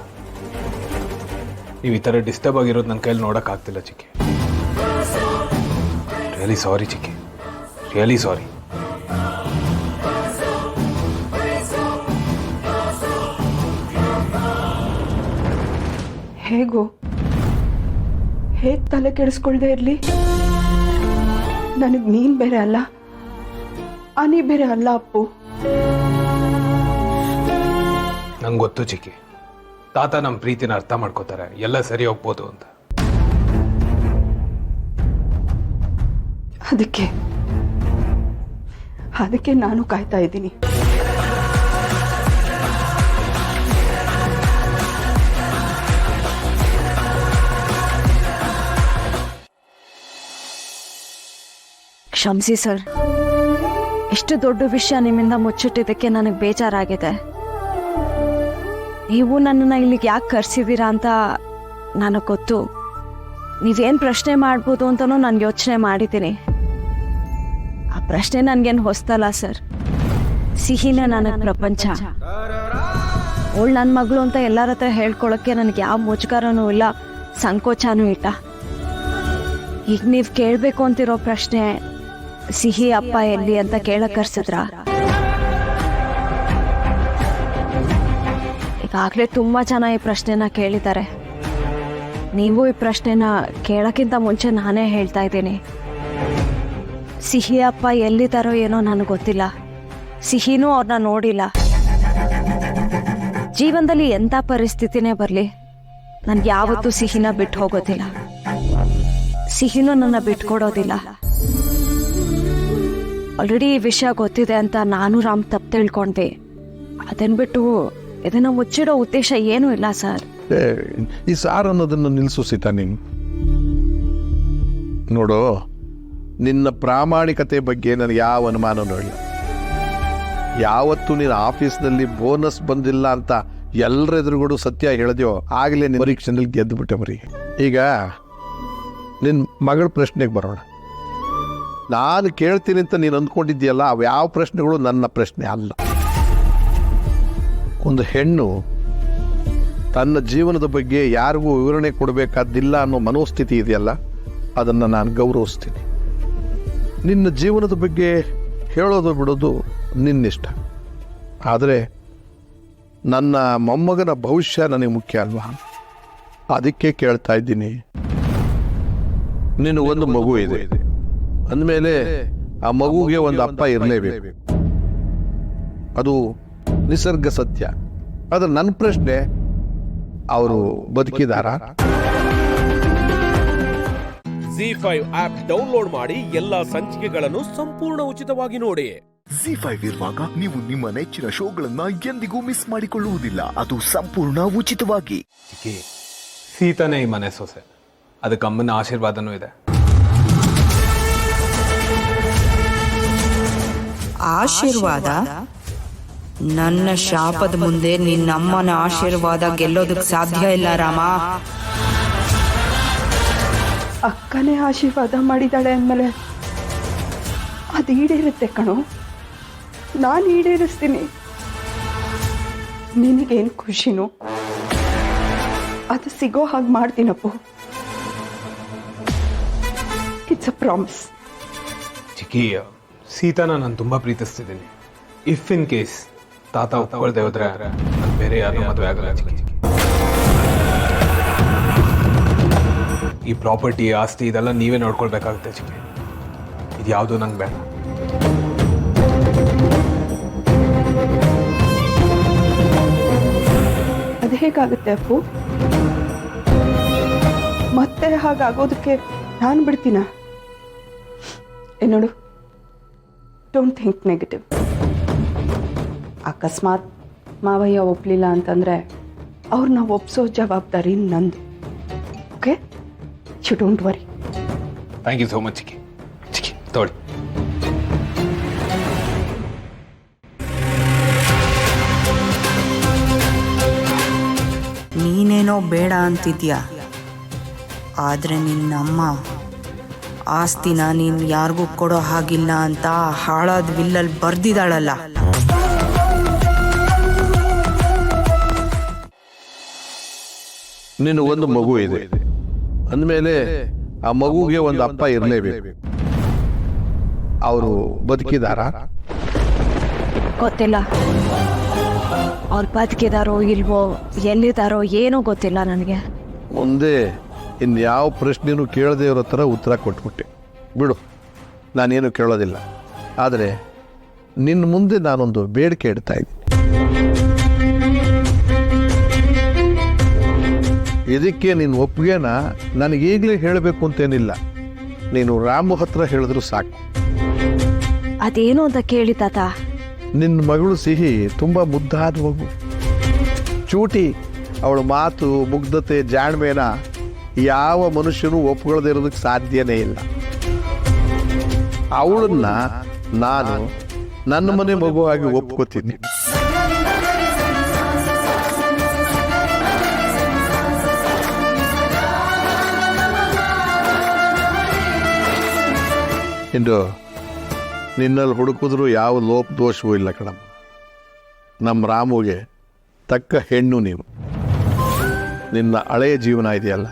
ನೀವು ಈ ಥರ ಡಿಸ್ಟರ್ಬ್ ಆಗಿರೋದು ನನ್ನ ಕೈಯಲ್ಲಿ ನೋಡೋಕ್ಕಾಗ್ತಿಲ್ಲ ಚಿಕ್ಕಿ. ರಿಯಲಿ ಸಾರಿ ಚಿಕ್ಕಿ, ರಿಯಲಿ ಸಾರಿ.
ಹೇಗೆ ತಲೆ ಕೆಡಿಸ್ಕೊಳ್ದೆ ಇರಲಿ? ನನಗೆ ನೀನು ಬೇರೆ ಅಲ್ಲ, ಅನಿ ಬೇರೆ ಅಲ್ಲ ಅಪ್ಪು.
ನಂಗೆ ಗೊತ್ತು ಚಿಕ್ಕಿ, ತಾತ ನಮ್ಮ ಪ್ರೀತಿನ ಅರ್ಥ ಮಾಡ್ಕೋತಾರೆ, ಎಲ್ಲ ಸರಿ ಹೋಗ್ಬೋದು ಅಂತ.
ಅದಕ್ಕೆ ನಾನು ಕಾಯ್ತಾ ಇದ್ದೀನಿ.
ಕ್ಷಮಿಸಿ ಸರ್, ಎಷ್ಟು ದೊಡ್ಡ ವಿಷಯ ನಿಮ್ಮಿಂದ ಮುಚ್ಚಿಟ್ಟಿದ್ದಕ್ಕೆ ನನಗೆ ಬೇಜಾರಾಗಿದೆ. ನೀವು ನನ್ನನ್ನು ಇಲ್ಲಿಗೆ ಯಾಕೆ ಕರೆಸಿದ್ದೀರಾ ಅಂತ ನನಗೆ ಗೊತ್ತು. ನೀವೇನು ಪ್ರಶ್ನೆ ಮಾಡ್ಬೋದು ಅಂತಲೂ ನಾನು ಯೋಚನೆ ಮಾಡಿದ್ದೀನಿ. ಆ ಪ್ರಶ್ನೆ ನನಗೇನು ಹೊಸ್ತಲ್ಲ ಸರ್. ಸಿಹಿನೇ ನನಗೆ ಪ್ರಪಂಚ. ಅವಳು ನನ್ನ ಮಗಳು ಅಂತ ಎಲ್ಲರ ಹತ್ರ ಹೇಳ್ಕೊಳ್ಳೋಕ್ಕೆ ನನಗೆ ಯಾವ ಮುಜುಗರನೂ ಇಲ್ಲ, ಸಂಕೋಚನೂ ಇಲ್ಲ. ಈಗ ನೀವು ಕೇಳಬೇಕು ಅಂತಿರೋ ಪ್ರಶ್ನೆ ಸಿಹಿ ಅಪ್ಪ ಎಲ್ಲಿ ಅಂತ ಕೇಳಕ್ಕೆ ಕರ್ಸಿದ್ರ? ಈಗಾಗಲೇ ತುಂಬ ಜನ ಈ ಪ್ರಶ್ನೆನ ಕೇಳಿದ್ದಾರೆ. ನೀವು ಈ ಪ್ರಶ್ನೆನ ಕೇಳೋಕ್ಕಿಂತ ಮುಂಚೆ ನಾನೇ ಹೇಳ್ತಾ ಇದ್ದೀನಿ, ಸಿಹಿ ಅಪ್ಪ ಎಲ್ಲಿದ್ದಾರೋ ಏನೋ ನನಗೆ ಗೊತ್ತಿಲ್ಲ. ಸಿಹಿನೂ ಅವ್ರನ್ನ ನೋಡಿಲ್ಲ. ಜೀವನದಲ್ಲಿ ಎಂಥ ಪರಿಸ್ಥಿತಿನೇ ಬರಲಿ, ನಾನು ಯಾವತ್ತೂ ಸಿಹಿನ ಬಿಟ್ಟು ಹೋಗೋದಿಲ್ಲ. ಸಿಹಿನೂ ನನ್ನ ಬಿಟ್ಕೊಡೋದಿಲ್ಲ. ಆಲ್ರೆಡಿ ಈ ವಿಷಯ ಗೊತ್ತಿದೆ ಅಂತ ನಾನು ರಾಮ್ ತಪ್ಪು ತಿಳ್ಕೊಂಡೆ. ಅದನ್ನ ಬಿಟ್ಟು ಇದನ್ನು ಮುಚ್ಚಿಡೋ ಉದ್ದೇಶ ಏನೂ ಇಲ್ಲ ಸರ್.
ಈ ಸಾರ್ ಅನ್ನೋದನ್ನು ನಿಲ್ಲಿಸು ಸೀತಾ. ನೀನು ನೋಡು, ನಿನ್ನ ಪ್ರಾಮಾಣಿಕತೆ ಬಗ್ಗೆ ನನಗೆ ಯಾವ ಅನುಮಾನನೂ ಇಲ್ಲ. ಯಾವತ್ತು ನೀನು ಆಫೀಸ್ನಲ್ಲಿ ಬೋನಸ್ ಬಂದಿಲ್ಲ ಅಂತ ಎಲ್ಲರೆದುರುಗಳು ಸತ್ಯ ಹೇಳಿದ್ಯೋ ಆಗಲೇ ನಿನ್ನ ಪರೀಕ್ಷೆನಲ್ಲಿ ಗೆದ್ದುಬಿಟ್ಟೆ ಮರಿ. ಈಗ ನಿನ್ನ ಮಗಳ ಪ್ರಶ್ನೆಗೆ ಬರೋಣ. ನಾನು ಕೇಳ್ತೀನಿ ಅಂತ ನೀನು ಅಂದ್ಕೊಂಡಿದ್ದೀಯಲ್ಲ, ಅವು ಯಾವ ಪ್ರಶ್ನೆಗಳು ನನ್ನ ಪ್ರಶ್ನೆ ಅಲ್ಲ. ಒಂದು ಹೆಣ್ಣು ತನ್ನ ಜೀವನದ ಬಗ್ಗೆ ಯಾರಿಗೂ ವಿವರಣೆ ಕೊಡಬೇಕಾದಿಲ್ಲ ಅನ್ನೋ ಮನೋಸ್ಥಿತಿ ಇದೆಯಲ್ಲ, ಅದನ್ನು ನಾನು ಗೌರವಿಸ್ತೀನಿ. ನಿನ್ನ ಜೀವನದ ಬಗ್ಗೆ ಹೇಳೋದು ಬಿಡೋದು ನಿನ್ನಿಷ್ಟ. ಆದರೆ ನನ್ನ ಮೊಮ್ಮಗನ ಭವಿಷ್ಯ ನನಗೆ ಮುಖ್ಯ ಅಲ್ವಾ? ಅದಕ್ಕೆ ಕೇಳ್ತಾ ಇದ್ದೀನಿ. ನೀನು ಒಂದು ಮಗು ಇದೆ ಅಂದಮೇಲೆ ಆ ಮಗುಗೆ ಒಂದು ಅಪ್ಪ ಇರಲೇಬೇಕು. ಅದು ನಿಸರ್ಗ ಸತ್ಯ. ಆದರೆ ನನ್ನ ಪ್ರಶ್ನೆ, ಅವರು ಬದುಕಿದಾರಾ?
ZEE5 ಆಪ್ ಡೌನ್ಲೋಡ್ ಮಾಡಿ ಎಲ್ಲಾ ಸಂಚಿಕೆಗಳನ್ನು ಸಂಪೂರ್ಣ ಉಚಿತವಾಗಿ ನೋಡಿ.
ZEE5 ಇರುವಾಗ ನೀವು ನಿಮ್ಮ ನೆಚ್ಚಿನ ಶೋಗಳನ್ನ ಎಂದಿಗೂ ಮಿಸ್ ಮಾಡಿಕೊಳ್ಳುವುದಿಲ್ಲ. ಅದು ಸಂಪೂರ್ಣ ಉಚಿತವಾಗಿ.
ಸೀತಾನೇ ಈ ಮನೆ ಸೊಸೆ, ಅದಕ್ಕೆ ಅಮ್ಮನ ಆಶೀರ್ವಾದನೂ ಇದೆ.
ಆಶೀರ್ವಾದ? ನನ್ನ ಶಾಪದ ಮುಂದೆ ನಿನ್ನಮ್ಮನ ಆಶೀರ್ವಾದ ಗೆಲ್ಲೋದಕ್ಕೆ ಸಾಧ್ಯ ಇಲ್ಲ ರಾಮ.
ಅಕ್ಕನೇ ಆಶೀರ್ವಾದ ಮಾಡಿದಾಳೆ ಅಂದಮೇಲೆ ಅದು ಈಡೇರುತ್ತೆ ಕಣೋ. ನಾನು ಈಡೇರಿಸ್ತೀನಿ. ನಿನಗೇನು ಖುಷಿನೋ ಅದು ಸಿಗೋ ಹಾಗೆ ಮಾಡ್ತೀನಪ್ಪು. It's a promise.
ಚಿಕ್ಕಿ, ಸೀತಾನ ನಾನು ತುಂಬ ಪ್ರೀತಿಸ್ತಿದ್ದೀನಿ. ಇಫ್ ಇನ್ ಕೇಸ್ ತಾತ ಒಪ್ಕೊಳ್ದೆ ಹೋದ್ರೆ ನಾನು ಬೇರೆ ಯಾರನ್ನೂ ಮದುವೆ ಆಗಲ್ಲ ಚಿಕ್ಕಿ. ಈ ಪ್ರಾಪರ್ಟಿ, ಆಸ್ತಿ ಇದೆಲ್ಲ ನೀವೇ ನೋಡ್ಕೊಳ್ಬೇಕಾಗುತ್ತೆ ಚಿಕ್ಕಿ. ಇದು ಯಾವುದೂ ನಂಗೆ ಬೇಡ.
ಅದು ಹೇಗಾಗುತ್ತೆ ಅಪ್ಪು? ಮತ್ತೆ ಹಾಗಾಗೋದಕ್ಕೆ ನಾನು ಬಿಡ್ತೀನ? ನೋಡು, ಡೋಂಟ್ ಥಿಂಕ್ ನೆಗೆಟಿವ್. ಅಕಸ್ಮಾತ್ ಮಾವಯ್ಯ ಒಪ್ಪಲಿಲ್ಲ ಅಂತಂದರೆ ಅವ್ರನ್ನ ಒಪ್ಸೋ ಜವಾಬ್ದಾರಿ ನಂದು. Okay, you don't worry.
Thank you so much Chikki. ಚಿಕ್ಕಿ ತೋಳಿ.
ನೀನೇನೋ ಬೇಡ ಅಂತಿದ್ಯಾ, ಆದರೆ ನಿನ್ನಮ್ಮ ಆಸ್ತಿನ ನೀನು ಯಾರಿಗೂ ಕೊಡೋ ಹಾಗಿಲ್ಲ ಅಂತ ಹಾಳಾದ ವಿಲ್ಲಲ್ಲಿ ಬರ್ದಿದ್ದಾಳಲ್ಲ.
ನಿನ್ನ ಒಂದು ಮಗು ಇದೆ ಅಂದಮೇಲೆ ಆ ಮಗುಗೆ ಒಂದು ಅಪ್ಪ ಇರಲೇಬೇಕು. ಅವರು ಬದುಕಿದಾರಾ?
ಗೊತ್ತಿಲ್ಲ, ಅವ್ರು ಬದುಕಿದಾರೋ ಇಲ್ವೋ, ಎಲ್ಲಿದ್ದಾರೋ ಏನೋ ಗೊತ್ತಿಲ್ಲ ನನಗೆ.
ಮುಂದೆ ಇನ್ಯಾವ ಪ್ರಶ್ನೆನೂ ಕೇಳದೇ ಇರೋ ಥರ ಉತ್ತರ ಕೊಟ್ಬಿಟ್ಟೆ. ಬಿಡು, ನಾನೇನು ಕೇಳೋದಿಲ್ಲ. ಆದರೆ ನಿನ್ನ ಮುಂದೆ ನಾನೊಂದು ಬೇಡಿಕೆ ಇಡ್ತಾ ಇದ್ದೀನಿ. ಇದಕ್ಕೆ ನಿನ್ನ ಒಪ್ಪಿಗೆನ ನನಗೀಗಲೇ ಹೇಳಬೇಕು ಅಂತೇನಿಲ್ಲ. ನೀನು ರಾಮು ಹತ್ರ ಹೇಳಿದ್ರು ಸಾಕು.
ಅದೇನು ಅಂತ ಕೇಳಿ ತಾತ.
ನಿನ್ನ ಮಗಳು ಸಿಹಿ ತುಂಬ ಮುದ್ದಾದ ಮಗು, ಚೂಟಿ. ಅವಳ ಮಾತು, ಮುಗ್ಧತೆ, ಜಾಣ್ಮೆನ ಯಾವ ಮನುಷ್ಯನೂ ಒಪ್ಕೊಳ್ಳದೆ ಇರೋದಕ್ಕೆ ಸಾಧ್ಯನೇ ಇಲ್ಲ. ಅವಳನ್ನ ನಾನು ನನ್ನ ಮನೆ ಮಗುವಾಗಿ ಒಪ್ಕೋತೀನಿ. ಇನ್ನು ನಿನ್ನಲ್ಲಿ ಹುಡುಕಿದ್ರೂ ಯಾವ ಲೋಪ ದೋಷವೂ ಇಲ್ಲ ಕಣಮ್ಮ. ನಮ್ಮ ರಾಮುಗೆ ತಕ್ಕ ಹೆಣ್ಣು ನೀನು. ನಿನ್ನ ಹಳೆಯ ಜೀವನ ಇದೆಯಲ್ಲ,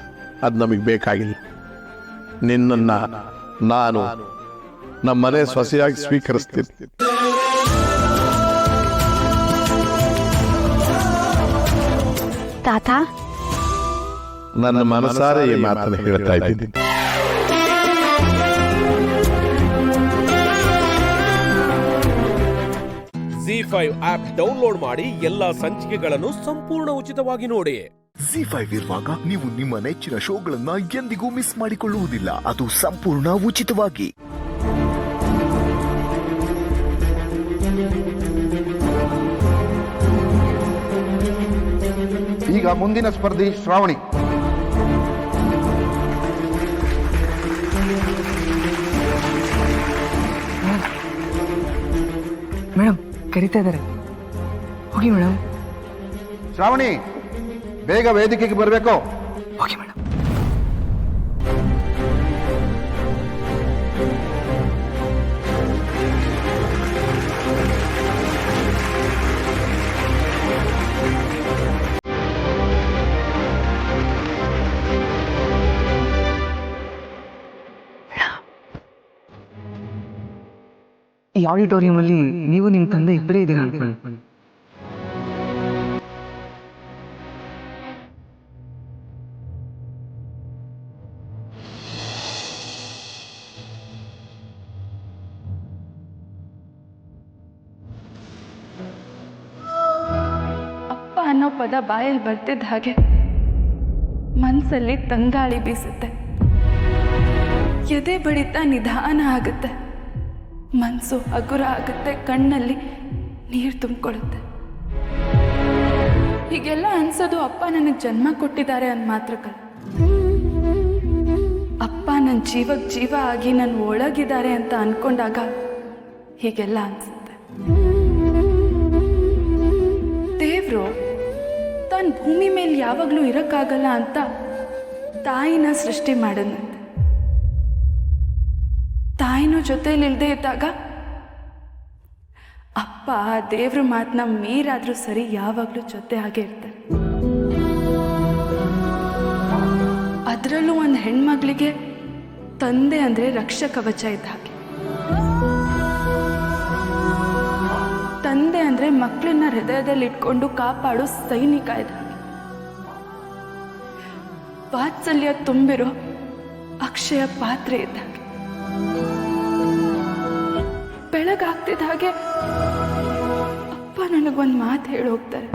ಅದು ನಮಗೆ ಬೇಕಾಗಿಲ್ಲ. ನಿನ್ನನ್ನು ನಾನು ನಮ್ಮ ಮನೆ ಸೊಸೆಯಾಗಿ ಸ್ವೀಕರಿಸ್ತೀನಿ.
ತಾತ,
ನನ್ನ ಮನಸಾರೆ ಈ ಮಾತನ್ನು ಹೇಳ್ತಾ ಇದ್ದೀನಿ.
ZEE5 ಆಪ್ ಡೌನ್ಲೋಡ್ ಮಾಡಿ ಎಲ್ಲಾ ಸಂಚಿಕೆಗಳನ್ನು ಸಂಪೂರ್ಣ ಉಚಿತವಾಗಿ ನೋಡಿ.
ZEE5 ಇರುವಾಗ ನೀವು ನಿಮ್ಮ ನೆಚ್ಚಿನ ಶೋಗಳನ್ನ ಎಂದಿಗೂ ಮಿಸ್ ಮಾಡಿಕೊಳ್ಳುವುದಿಲ್ಲ, ಅದು ಸಂಪೂರ್ಣ ಉಚಿತವಾಗಿ.
ಈಗ ಮುಂದಿನ ಸ್ಪರ್ಧಿ ಶ್ರಾವಣಿ.
ಮೇಡಮ್ ಕರಿತಾ ಇದ್ದಾರೆ, ಹೋಗಿ ಮೇಡಮ್.
ಶ್ರಾವಣಿ, ಬೇಗ ವೇದಿಕೆಗೆ ಬರಬೇಕು.
ಹೋಗಿ ಮೇಡಮ್. ಈ ಆಡಿಟೋರಿಯಂ ಅಲ್ಲಿ ನೀವು ನಿಮ್ಮ ತಂದೆ ಇಬ್ಬರೇ ಇದ್ದೀರಾ ಅನ್ಕೊಳ್ಳಿ.
ಅಪ್ಪ ಅನ್ನೋ ಪದ ಬಾಯಲ್ಲಿ ಬರ್ತಿದ್ದ ಹಾಗೆ ಮನಸ್ಸಲ್ಲಿ ತಂಗಾಳಿ ಬೀಸುತ್ತೆ. ಎದೆ ಬಡಿತ ನಿಧಾನ ಆಗುತ್ತೆ, ಮನಸ್ಸು ಹಗುರ ಆಗುತ್ತೆ, ಕಣ್ಣಲ್ಲಿ ನೀರು ತುಂಬಿಕೊಳ್ಳುತ್ತೆ. ಹೀಗೆಲ್ಲ ಅನ್ಸೋದು ಅಪ್ಪ ನನಗೆ ಜನ್ಮ ಕೊಟ್ಟಿದ್ದಾರೆ ಅಂದ ಮಾತ್ರಕ್ಕಲ್ಲ, ಅಪ್ಪ ನನ್ನ ಜೀವಕ್ಕೆ ಜೀವ ಆಗಿ ನನ್ನ ಒಳಗಿದ್ದಾರೆ ಅಂತ ಅನ್ಕೊಂಡಾಗ ಹೀಗೆಲ್ಲ ಅನ್ಸುತ್ತೆ. ದೇವ್ರು ತಾನು ಭೂಮಿ ಮೇಲೆ ಯಾವಾಗಲೂ ಇರೋಕ್ಕಾಗಲ್ಲ ಅಂತ ತಾಯಿನ ಸೃಷ್ಟಿ ಮಾಡಿದಂತೆ. ತಾಯಿನೂ ಜೊತೆಲಿ ಇಲ್ಲದೆ ಇದ್ದಾಗ ಅಪ್ಪ ದೇವ್ರ ಮಾತನ್ನ ಮೀರಾದ್ರೂ ಸರಿ ಯಾವಾಗಲೂ ಜೊತೆ ಹಾಗೆ ಇರ್ತಾರೆ. ಅದರಲ್ಲೂ ಒಂದು ಹೆಣ್ಮಗಳಿಗೆ ತಂದೆ ಅಂದರೆ ರಕ್ಷ ಕವಚ ಇದ್ದ ಹಾಗೆ. ತಂದೆ ಅಂದರೆ ಮಕ್ಕಳನ್ನ ಹೃದಯದಲ್ಲಿ ಇಟ್ಕೊಂಡು ಕಾಪಾಡೋ ಸೈನಿಕ ಇದ್ದ ಹಾಗೆ. ವಾತ್ಸಲ್ಯ ತುಂಬಿರೋ ಅಕ್ಷಯ ಪಾತ್ರೆ ಇದ್ದ ಹಾಗೆ. ಬೆಳಗಾಗ್ತಿದ್ದ ಹಾಗೆ ಅಪ್ಪ ನನಗೊಂದು ಮಾತು ಹೇಳಿ ಹೋಗ್ತಾರೆ,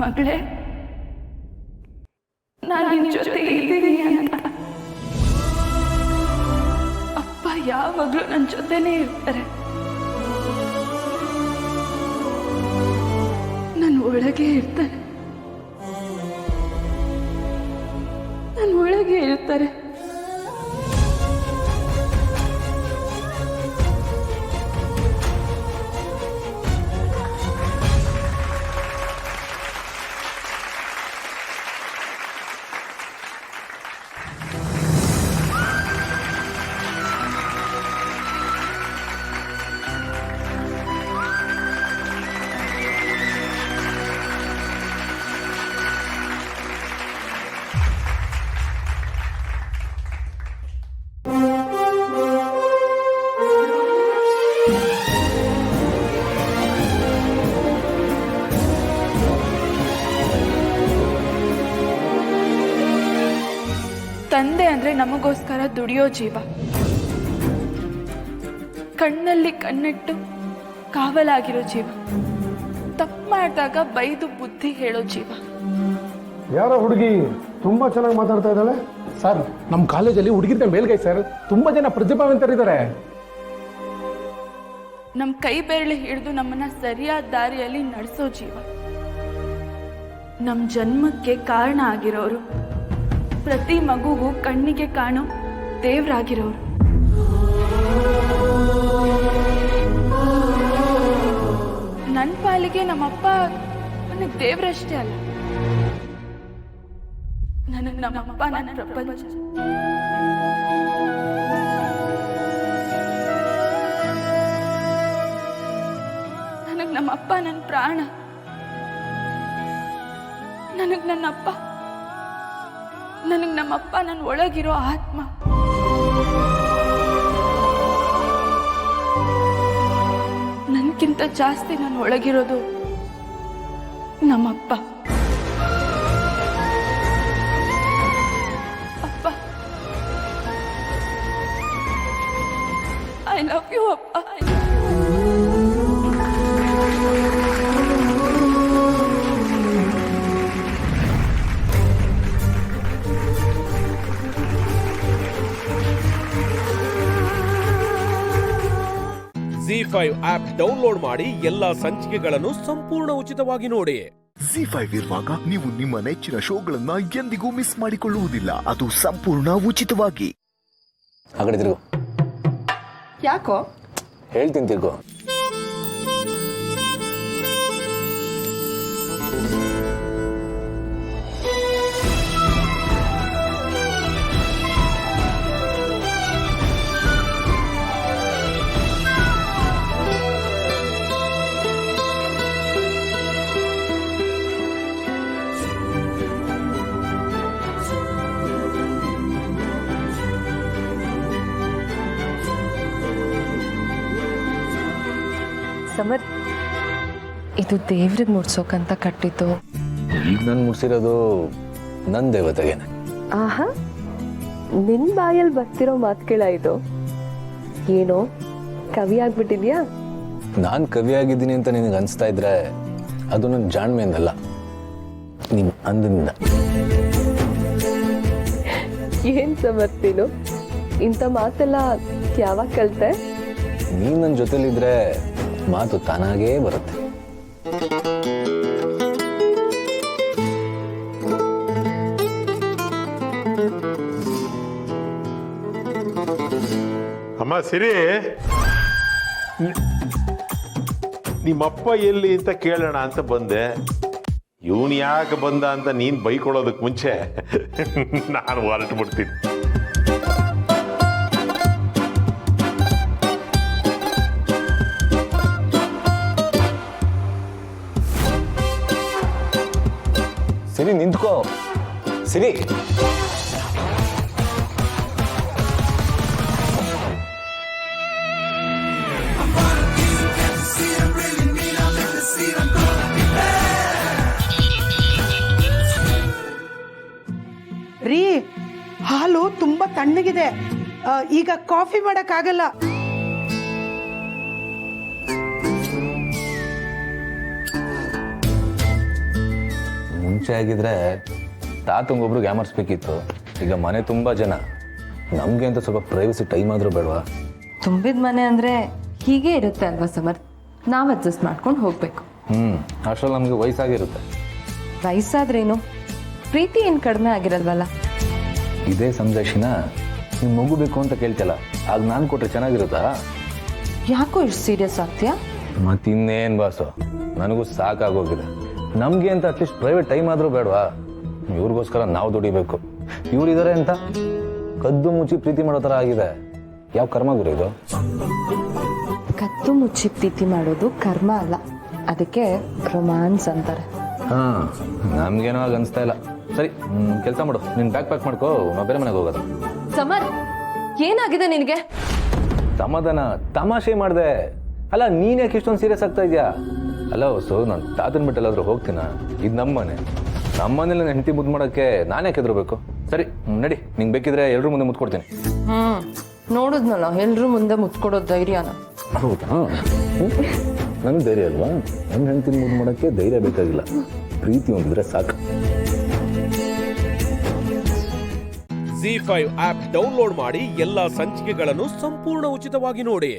ಮಗಳೇ ನಾನು ನಿನ್ನ ಜೊತೆ ಇದ್ದೀನಿ ಅಂತ. ಅಪ್ಪ ಯಾವಾಗಲೂ ನನ್ನ ಜೊತೆನೇ ಇರ್ತಾರೆ, ನನ್ನ ಒಳಗೆ ಇರ್ತಾರೆ, ನನ್ನ ಒಳಗೆ ಇರ್ತಾರೆ. ತಂದೆ ಅಂದರೆ ನಮಗೋಸ್ಕರ ದುಡಿಯೋ ಜೀವ, ಕಣ್ಣಲ್ಲಿ ಕಣ್ಣಿಟ್ಟು ಕಾವಲಾಗಿರೋ ಜೀವ, ತಪ್ಪು ಮಾಡಿದಾಗ ಬೈದು ಬುದ್ಧಿ ಹೇಳೋ ಜೀವ.
ಯಾರೋ ಹುಡುಗಿ ತುಂಬಾ ಚೆನ್ನಾಗಿ ಮಾತಾಡ್ತಾ ಇದ್ದಾಳೆ.
ಸರ್, ನಮ್ಮ ಕಾಲೇಜಲ್ಲಿ ಹುಡುಗಿರ್ತ ಮೇಲ್ಗೈ ಸರ್, ತುಂಬ ಜನ ಪ್ರತಿಭಾವಂತರಿದ್ದಾರೆ.
ನಮ್ಮ ಕೈ ಬೆರಳು ಹಿಡಿದು ನಮ್ಮನ್ನ ಸರಿಯಾದ ದಾರಿಯಲ್ಲಿ ನಡೆಸೋ ಜೀವ, ನಮ್ಮ ಜನ್ಮಕ್ಕೆ ಕಾರಣ ಆಗಿರೋರು, ಪ್ರತಿ ಮಗುಗೂ ಕಣ್ಣಿಗೆ ಕಾಣೋ ದೇವ್ರಾಗಿರೋರು. ನನ್ನ ಪಾಲಿಗೆ ನಮ್ಮಪ್ಪ ನನಗೆ ದೇವ್ರಷ್ಟೇ ಅಲ್ಲ, ನನಗೆ ನಮ್ಮಪ್ಪ ನನ್ನ ಪ್ರಪಂಚ. ನನಗೆ ನಮ್ಮಪ್ಪ ನನ್ನ ಪ್ರಾಣ, ನನಗೆ ನನ್ನಪ್ಪ, ನನಗೆ ನಮ್ಮಪ್ಪ ನನ್ನ ಒಳಗಿರೋ ಆತ್ಮ. ನನಗಿಂತ ಜಾಸ್ತಿ ನನ್ನ ಒಳಗಿರೋದು ನಮ್ಮಪ್ಪ. ಅಪ್ಪ, ಐ ಲವ್ ಯು ಅಪ್ಪ.
ZEE5 ಆಪ್ ಡೌನ್ಲೋಡ್ ಮಾಡಿ ಎಲ್ಲಾ ಸಂಚಿಕೆಗಳನ್ನು ಸಂಪೂರ್ಣ ಉಚಿತವಾಗಿ ನೋಡಿ.
ZEE5 ಇರುವಾಗ ನೀವು ನಿಮ್ಮ ನೆಚ್ಚಿನ ಶೋಗಳನ್ನ ಎಂದಿಗೂ ಮಿಸ್ ಮಾಡಿಕೊಳ್ಳುವುದಿಲ್ಲ, ಅದು ಸಂಪೂರ್ಣ ಉಚಿತವಾಗಿ.
ಆ ಕಡೆ ತಿರುಗು.
ಯಾಕೋ
ಹೇಳ್ತೀನಿ ತಿರ್ಗು.
ಸಮರ್, ಇದು ದೇವ್ರಿಗೆ ಮುಡ್ಸೋಕಂತ ಕಟ್ಟಿದ್ದು.
ಈಗ ನಾನು ಮುಡ್ಸಿರೋದು ನನ್ನ ದೇವತೆಗೇನೆ.
ಆಹಾ, ನಿನ್ ಬಾಯಲ್ಲಿ ಬರ್ತಿರೋ ಮಾತುಗಳ ಇದು. ಏನೋ ಕವಿ ಆಗ್ಬಿಟ್ಟಿದ್ಯಾ?
ನಾನು ಕವಿ ಆಗಿದ್ದೀನಿ ಅಂತ ನಿನಗೆ ಅನಿಸ್ತಾ ಇದ್ರೆ ಅದು ನನ್ನ ಜಾಣ್ಮೆಯಿಂದಲ್ಲ, ನಿಮ್ಮ ಅಂದಿನಿಂದ.
ಏನ್ ಸಮರ್ಥಿನು, ಇಂಥ ಮಾತೆಲ್ಲ ಯಾವಾಗ ಕಲ್ತೆ?
ನೀನು ನನ್ನ ಜೊತೆಲಿದ್ರೆ ಮಾತು ತಾನಾಗೇ ಬರುತ್ತೆ.
ಅಮ್ಮ ಸಿರಿ, ನಿಮ್ಮಪ್ಪ ಎಲ್ಲಿ ಅಂತ ಕೇಳೋಣ ಅಂತ ಬಂದೆ. ಇವನು ಯಾಕೆ ಬಂದ ಅಂತ ನೀನು ಬೈಕೊಳ್ಳೋದಕ್ಕೆ ಮುಂಚೆ ನಾನು ಹೊರಟು ಬಿಡ್ತೀನಿ.
ಸಿರಿ ನಿಂತ್ಕೋ. ಸಿರಿ,
ರೀ, ಹಾಲು ತುಂಬಾ ತಣ್ಣಗಿದೆ, ಈಗ ಕಾಫಿ ಮಾಡಕ್ಕಾಗಲ್ಲ.
ಮುಂಚೆ ಆಗಿದ್ರೆ ತಾತಂಗೊಬ್ರಿಗೆ ಯಾಮರ್ಸ್ಬೇಕಿತ್ತು. ಈಗ ಮನೆ ತುಂಬಾ ಜನ, ನಮ್ಗೆ ಅಂತ ಸ್ವಲ್ಪ ಪ್ರೈವಸಿ ಟೈಮ್ ಆದ್ರೂ ಬೇಡವಾ?
ತುಂಬಿದ ಮನೆ ಅಂದ್ರೆ ಹೀಗೆ ಇರುತ್ತೆ ಅಲ್ವಾ ಸಮರ್? ನಾವು ಅಡ್ಜಸ್ಟ್ ಮಾಡ್ಕೊಂಡು ಹೋಗ್ಬೇಕು.
ಅಷ್ಟರಲ್ಲಿ ನಮ್ಗೆ ವಯಸ್ಸಾಗಿರುತ್ತೆ.
ವಯಸ್ಸಾದ್ರೇನು, ಪ್ರೀತಿ ಏನು ಕಡಿಮೆ ಆಗಿರಲ್ವಲ್ಲ?
ಇದೇ ಸಂದೇಶನ ನೀವು ಮಗು ಬೇಕು ಅಂತ ಕೇಳ್ತಲ್ಲ, ಆಗ ನಾನು ಕೊಟ್ರೆ ಚೆನ್ನಾಗಿರುತ್ತಾ?
ಯಾಕೋ ಇಷ್ಟು ಸೀರಿಯಸ್ ಆಗ್ತೀಯಾ?
ಮತ್ತಿನ್ನೇನು ಬಾಸು, ನನಗೂ ಸಾಕಾಗೋಗಿದೆ. ನಮಗೆ ಅಂತ ಅಟ್ಲೀಸ್ಟ್ ಪ್ರೈವೇಟ್ ಟೈಮ್ ಆದರೂ ಬೇಡವಾ? ಇವ್ರಿಗೋಸ್ಕರ ನಾವು ದುಡಿಬೇಕು. ಇವರಿದ್ದಾರೆ ಅಂತ ಕದ್ದು ಮುಚ್ಚಿ ಪ್ರೀತಿ ಮಾಡೋ ಥರ ಆಗಿದೆ. ಯಾವ ಕರ್ಮ ಗುರು ಇದು?
ಕದ್ದು ಮುಚ್ಚಿ ಪ್ರೀತಿ ಮಾಡೋದು ಕರ್ಮ ಅಲ್ಲ, ಅದಕ್ಕೆ ರೊಮ್ಯಾನ್ಸ್ ಅಂತಾರೆ.
ಹಾಂ, ನಮ್ಗೇನೋ ಆಗ ಅನಿಸ್ತಾ ಇಲ್ಲ. ಸರಿ, ಕೆಲಸ ಮಾಡು, ನಿನ್ನ ಬ್ಯಾಗ್ ಪ್ಯಾಕ್ ಮಾಡ್ಕೋ, ನಾವು ಬೇರೆ ಮನೆಗೆ ಹೋಗೋದು.
ಸಮರ್, ಏನಾಗಿದೆ ನಿನಗೆ?
ಸಮಾಧಾನ, ತಮಾಷೆ ಮಾಡಿದೆ. ಅಲ್ಲ, ನೀನು ಯಾಕೆ ಇಷ್ಟೊಂದು ಸೀರಿಯಸ್ ಆಗ್ತಾ ಇದೆಯಾ? ಅಲ್ಲ ಹೊಸು, ನಾನು ತಾತನ ಬಿಟ್ಟೆಲ್ಲಾದ್ರೂ ಹೋಗ್ತೀನ? ಇದು ನಮ್ಮ ಮನೆ. ನಮ್ಮನೇಲಿ ನನ್ನ ಹೆಂಡತಿ ಮುದ್ದು ಮಾಡೋಕ್ಕೆ ನಾನೇ ಕೆದರ್ಬೇಕು. ಸರಿ ನಡಿ, ನಿಂಗೆ ಬೇಕಿದ್ರೆ ಎಲ್ಲರೂ ಮುಂದೆ ಮುದ್ದು ಕೊಡ್ತೀನಿ.
ನೋಡಿದ್ನಲ್ಲ ಎಲ್ಲರೂ ಮುಂದೆ ಮುತ್ಕೊಡೋ ಧೈರ್ಯನ.
ಹೌದಾ? ನನಗೆ ಧೈರ್ಯ ಅಲ್ವಾ? ನನ್ನ ಹೆಂಡತಿನ ಮುದ್ದು ಮಾಡೋಕ್ಕೆ ಧೈರ್ಯ ಬೇಕಾಗಿಲ್ಲ, ಪ್ರೀತಿ ಹೊಂದಿದ್ರೆ ಸಾಕು.
ZEE5 ಆಪ್ ಡೌನ್ಲೋಡ್ ಮಾಡಿ ಎಲ್ಲಾ ಸಂಚಿಕೆಗಳನ್ನು ಸಂಪೂರ್ಣ ಉಚಿತವಾಗಿ ನೋಡಿ.